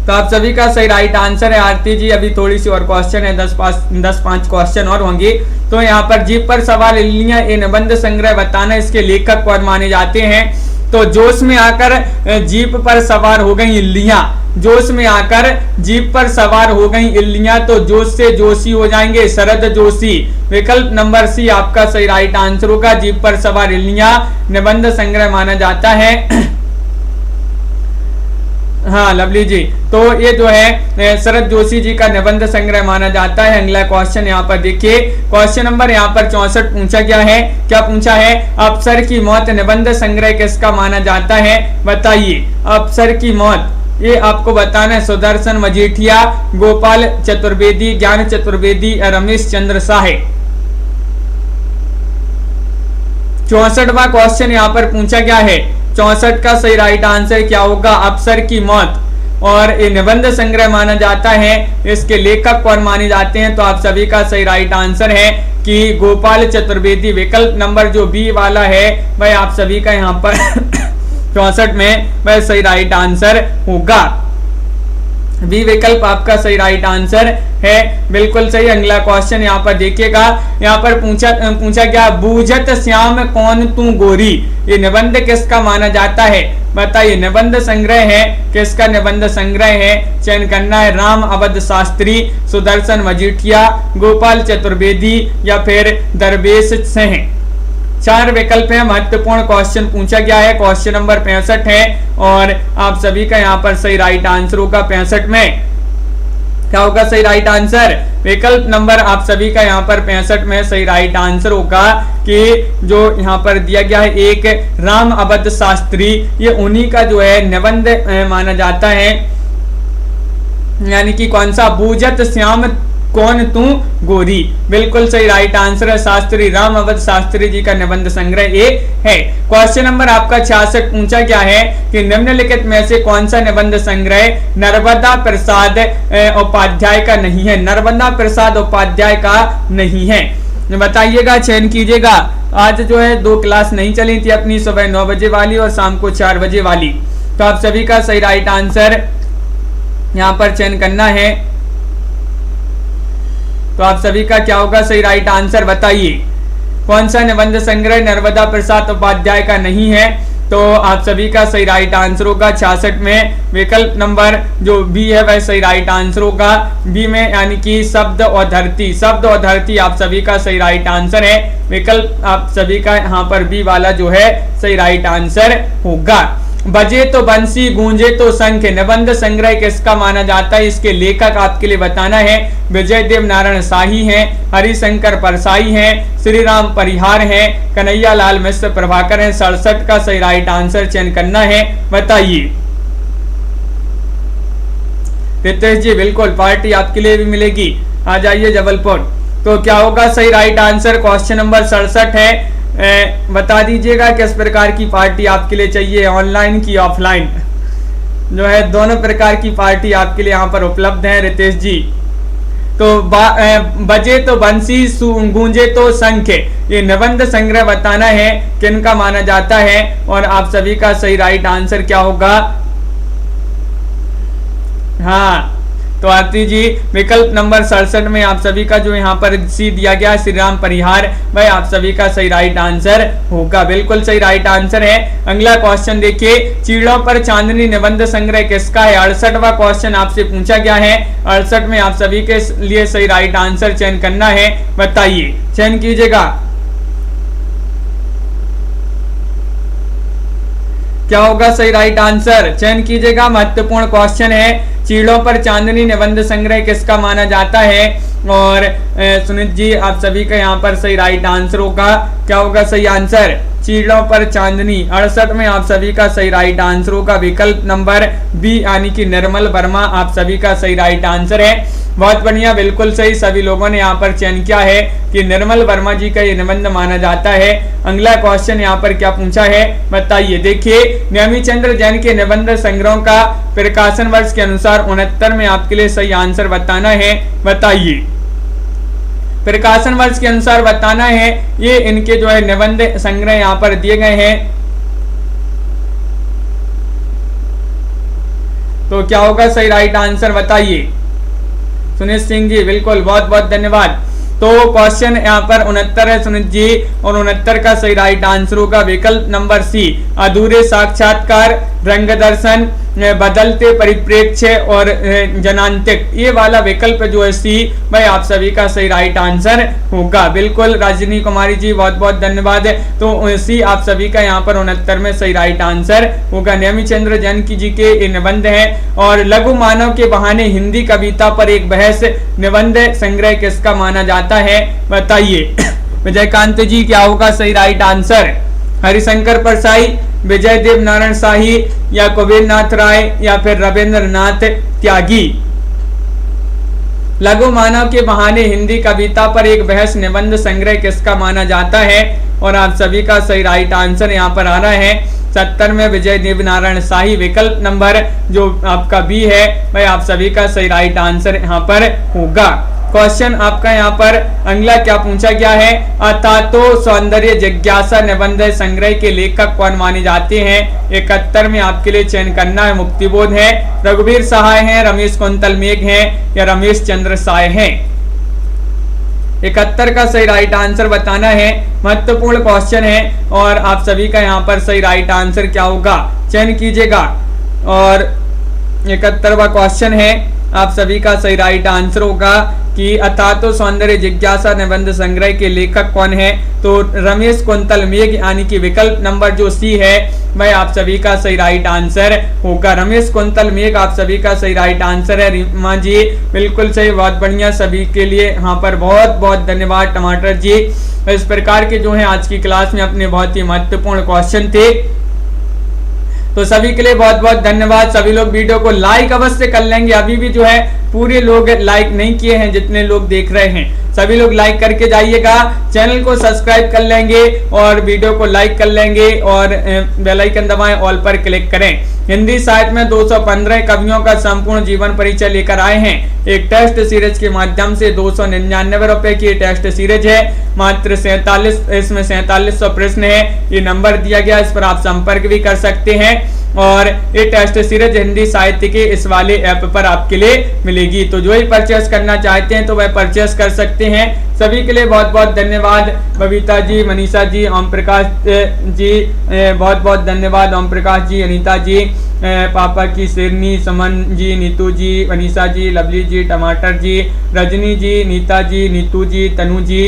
Speaker 1: तो आप सभी का सही राइट आंसर है। आरती जी, अभी थोड़ी सी और क्वेश्चन है, 10-5 क्वेश्चन और होंगे। तो यहाँ पर जीप पर सवार इल्लियां ये निबंध संग्रह बताना, इसके लेखक कौन माने जाते हैं? तो जोश में आकर जीप पर सवार हो गई इल्लियां, जोश में आकर जीप पर सवार हो गई इल्लियां, तो जोश से जोशी हो जाएंगे शरद जोशी। विकल्प नंबर सी आपका सही राइट आंसर होगा, जीप पर सवार इल्लियां निबंध संग्रह माना जाता है। हाँ लवली जी, तो ये जो है शरद जोशी जी का निबंध संग्रह माना जाता है। अगला क्वेश्चन यहाँ पर देखिए, क्वेश्चन नंबर यहाँ पर 64 पूछा गया है। क्या पूछा है? अफसर की मौत निबंध संग्रह किसका माना जाता है, बताइए। अफसर की मौत ये आपको बताना है, सुदर्शन मजीठिया, गोपाल चतुर्वेदी, ज्ञान चतुर्वेदी, रमेश चंद्र साहे। 64वां क्वेश्चन यहाँ पर पूछा गया है। 64 का सही राइट आंसर क्या होगा? अफसर की मौत और ये निबंध संग्रह माना जाता है, इसके लेखक कौन माने जाते हैं? तो आप सभी का सही राइट आंसर है कि गोपाल चतुर्वेदी। विकल्प नंबर जो बी वाला है वह आप सभी का यहाँ पर 64 में वह सही राइट आंसर होगा। बी विकल्प आपका सही राइट आंसर है, बिल्कुल सही। अगला क्वेश्चन यहाँ पर देखिएगा, यहाँ पर पूछा गया, बूझत श्याम कौन तू गोरी, ये निबंध किसका माना जाता है? बताइए। निबंध संग्रह है, किसका निबंध संग्रह है? चयन करना है, राम अवध शास्त्री, सुदर्शन मजीठिया, गोपाल चतुर्वेदी या फिर दरवेश सिंह। 4 विकल्प है। महत्वपूर्ण क्वेश्चन पूछा गया है, क्वेश्चन नंबर 65 है और आप सभी का यहाँ पर सही राइट आंसर होगा 65 में। क्या होगा सही राइट आंसर? विकल्प नंबर आप सभी का यहाँ पर 65 में सही राइट आंसर होगा कि जो यहाँ पर दिया गया है एक राम अवध शास्त्री, ये उन्हीं का जो है निबंध माना जाता है, यानी कि कौन सा? बूझत श्याम कौन तू गोरी, बिल्कुल सही राइट आंसर है, शास्त्री राम अवध शास्त्री जी का निबंध संग्रह ये है। क्वेश्चन नंबर आपका 66 पूछा गया है कि निम्नलिखित में से कौन सा निबंध संग्रह नर्मदा प्रसाद उपाध्याय का नहीं है? नर्मदा प्रसाद उपाध्याय का नहीं है। बताइएगा, चयन कीजिएगा। आज जो है 2 क्लास नहीं चली थी अपनी, सुबह 9 बजे वाली और शाम को 4 बजे वाली। तो आप सभी का सही राइट आंसर यहाँ पर चयन करना है। तो आप सभी का क्या होगा सही राइट आंसर, बताइए कौन सा निबंध संग्रह नर्मदा प्रसाद उपाध्याय का नहीं है। तो आप सभी का सही राइट आंसर होगा 66 में विकल्प नंबर जो बी है वह सही राइट आंसर होगा। बी में यानी कि शब्द और धरती, शब्द और धरती आप सभी का सही राइट आंसर है। विकल्प आप सभी का यहाँ पर बी वाला जो है सही राइट आंसर होगा। बजे तो बंसी गूंजे तो शंख निबंध संग्रह किसका माना जाता है, इसके लेखक आपके लिए बताना है। विजय देव नारायण शाही हैं, हरिशंकर परसाई हैं, श्री राम परिहार हैं, कन्हैया लाल मिश्र प्रभाकर हैं। 67 का सही राइट आंसर चयन करना है, बताइए। रितेश जी बिल्कुल पार्टी आपके लिए भी मिलेगी, आ जाइए जबलपुर। तो क्या होगा सही राइट आंसर, क्वेश्चन नंबर 67 है। बता दीजिएगा किस प्रकार की पार्टी आपके लिए चाहिए, ऑनलाइन की ऑफलाइन। जो है दोनों प्रकार की पार्टी आपके लिए यहाँ पर उपलब्ध है रितेश जी। तो बजे तो बंसी गूंजे तो शंख, ये निबंध संग्रह बताना है किनका माना जाता है। और आप सभी का सही राइट आंसर क्या होगा, हाँ तो आरती जी विकल्प नंबर 67 में आप सभी का जो यहाँ पर सी दिया गया श्री राम परिहार, भाई आप सभी का सही राइट आंसर होगा, बिल्कुल सही राइट आंसर है। अगला क्वेश्चन देखिए, चीड़ों पर चांदनी निबंध संग्रह किसका है। 68वां क्वेश्चन आपसे पूछा गया है। 68 में आप सभी के लिए सही राइट आंसर चयन करना है, बताइए, चयन कीजिएगा। क्या होगा सही राइट आंसर, चयन कीजिएगा, महत्वपूर्ण क्वेश्चन है। चीड़ों पर चांदनी निबंध संग्रह किसका माना जाता है। और सुनीत जी आप सभी का यहाँ पर सही राइट आंसर होगा, क्या होगा सही आंसर, चीड़ों पर चांदनी। 68 में आप सभी का सही राइट आंसर होगा विकल्प नंबर बी यानी कि निर्मल वर्मा आप सभी का सही राइट आंसर है। बहुत बढ़िया, बिल्कुल सही, सभी लोगों ने यहाँ पर चयन किया है कि निर्मल वर्मा जी का ये निबंध माना जाता है। अगला क्वेश्चन यहाँ पर क्या पूछा है, बताइए। देखिए, नेमिचंद्र जैन के निबंध संग्रहों का प्रकाशन वर्ष के अनुसार 69 में आपके लिए सही आंसर बताना है, बताइए। प्रकाशन वर्ष के अनुसार बताना है, ये इनके जो है निबंध संग्रह यहाँ पर दिए गए हैं। तो क्या होगा सही राइट आंसर, बताइए। सुनीत सिंह जी बिल्कुल, बहुत बहुत धन्यवाद। तो क्वेश्चन यहाँ पर 69 है सुनीत जी, और 69 का सही राइट आंसर होगा विकल्प नंबर सी, अधूरे साक्षात्कार, रंग दर्शन, बदलते परिप्रेक्ष्य और जनांतिक, ये वाला विकल्प जो है सी, भाई आप सभी का सही राइट आंसर होगा। बिल्कुल राजनी कुमारी जी बहुत बहुत धन्यवाद। तो सी आप सभी का यहाँ पर 69 में सही राइट आंसर होगा। नेमिचंद्र जैन की जी के निबंध है। और लघु मानव के बहाने हिंदी कविता पर एक बहस निबंध संग्रह किसका माना जाता है, बताइए। विजयकांत जी क्या होगा सही राइट आंसर, हरिशंकर परसाई, विजय देव नारायण शाही या कुबेर नाथ राय या फिर रविंद्र नाथ त्यागी। लघु मानव के बहाने हिंदी कविता पर एक बहस निबंध संग्रह किसका माना जाता है। और आप सभी का सही राइट आंसर यहाँ पर आ रहा है 70 में विजय देव नारायण शाही, विकल्प नंबर जो आपका बी है, भाई आप सभी का सही राइट आंसर यहाँ पर होगा। क्वेश्चन आपका यहाँ पर अगला क्या पूछा गया है, अथातो सौंदर्य जिज्ञासा निबंध संग्रह के लेखक कौन माने जाते हैं। 71 में आपके लिए चयन करना है, मुक्तिबोध है, रघुवीर सहाय हैं, रमेश कुंतल मेघ हैं या रमेश चंद्र साय हैं। 71 का सही राइट आंसर बताना है, महत्वपूर्ण क्वेश्चन है। और आप सभी का यहाँ पर सही राइट आंसर क्या होगा, चयन कीजिएगा। और 71वां क्वेश्चन है, आप सभी का सही राइट आंसर होगा कि अथातो सौंदर्य जिज्ञासा निबंध संग्रह के लेखक कौन है। तो रमेश कुंतल मेघ यानी कि विकल्प नंबर जो सी है, भाई आप सभी का सही राइट आंसर होगा। रमेश कुंतल मेघ आप सभी का सही राइट आंसर है। रीमा जी बिल्कुल सही, बहुत बढ़िया, सभी के लिए यहाँ पर बहुत बहुत धन्यवाद। टमाटर जी, इस प्रकार के जो है आज की क्लास में अपने बहुत ही महत्वपूर्ण क्वेश्चन थे, तो सभी के लिए बहुत बहुत धन्यवाद। सभी लोग वीडियो को लाइक अवश्य कर लेंगे। अभी भी जो है पूरे लोग लाइक नहीं किए हैं जितने लोग देख रहे हैं, सभी लोग लाइक करके जाइएगा, चैनल को सब्सक्राइब कर लेंगे और वीडियो को लाइक कर लेंगे और बेल आइकन दबाएं, ऑल पर क्लिक करें। हिंदी साहित्य में 215 कवियों का संपूर्ण जीवन परिचय लेकर आए हैं। एक टेस्ट सीरीज के माध्यम से 299 रुपए की टेस्ट सीरीज है। मात्र 47, इसमें 4700 प्रश्न है। ये नंबर दिया गया, इस पर आप संपर्क भी कर सकते हैं और ये टेस्ट सीरीज हिंदी साहित्य के इस वाले ऐप पर आपके लिए मिलेगी। तो जो ही परचेस करना चाहते हैं तो वह परचेस कर सकते हैं। सभी के लिए बहुत बहुत धन्यवाद। बबीता जी, मनीषा जी, ओम प्रकाश जी, बहुत बहुत धन्यवाद। ओम प्रकाश जी, अनीता जी, पापा की शेरनी, समन जी, नीतू जी, मनीषा जी, लवली जी, टमाटर जी, रजनी जी, नीता जी, नीतू जी, तनु जी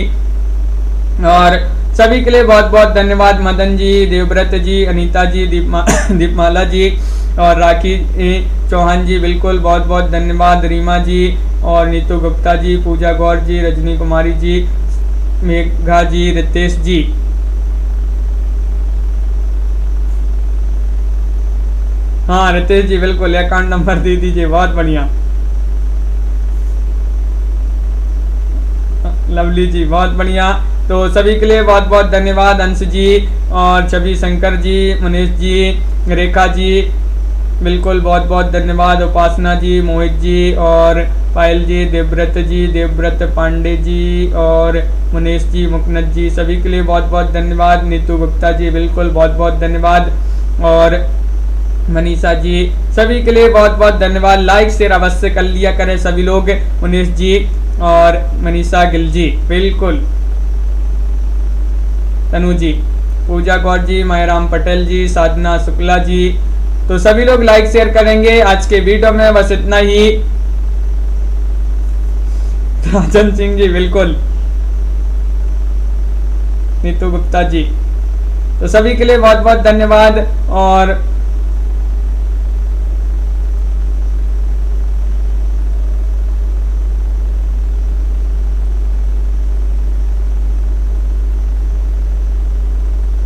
Speaker 1: और सभी के लिए बहुत बहुत धन्यवाद। मदन जी, देवव्रत जी, अनीता जी, दीपमाला जी और राखी चौहान जी, बिल्कुल बहुत बहुत धन्यवाद। रीमा जी और नीतू गुप्ता जी, पूजा गौर जी, रजनी कुमारी जी, मेघा जी, रितेश जी। हाँ रितेश जी, बिल्कुल अकाउंट नंबर दे दीजिए, बहुत बढ़िया। लवली जी, बहुत बढ़िया। तो सभी के लिए बहुत बहुत धन्यवाद। अंश जी और छवि शंकर जी, मनीष जी, रेखा जी, बिल्कुल बहुत बहुत धन्यवाद। उपासना जी, मोहित जी और पायल जी, देवव्रत जी, देवव्रत पांडे जी और मुनेश जी, मुकनद जी, सभी के लिए बहुत बहुत धन्यवाद। नीतू गुप्ता जी, बिल्कुल बहुत बहुत धन्यवाद और मनीषा जी, सभी के लिए बहुत बहुत धन्यवाद। लाइक शेयर अवश्य कर लिया करें सभी लोग। मुनीश जी और मनीषा गिल जी, बिल्कुल। तनु जी, पूजा गौर जी, मायराम पटेल जी, साधना शुक्ला जी, तो सभी लोग लाइक शेयर करेंगे। आज के वीडियो में बस इतना ही। राजन सिंह जी, बिल्कुल। नीतू गुप्ता जी, तो सभी के लिए बहुत बहुत धन्यवाद और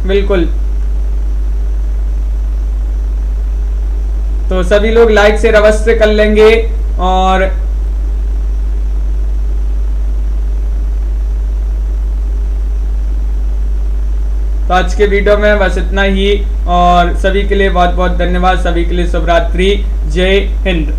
Speaker 1: बिल्कुल, तो सभी लोग लाइक शेयर अवश्य कर लेंगे और तो आज के वीडियो में बस इतना ही और सभी के लिए बहुत बहुत धन्यवाद। सभी के लिए शुभ रात्रि, जय हिंद।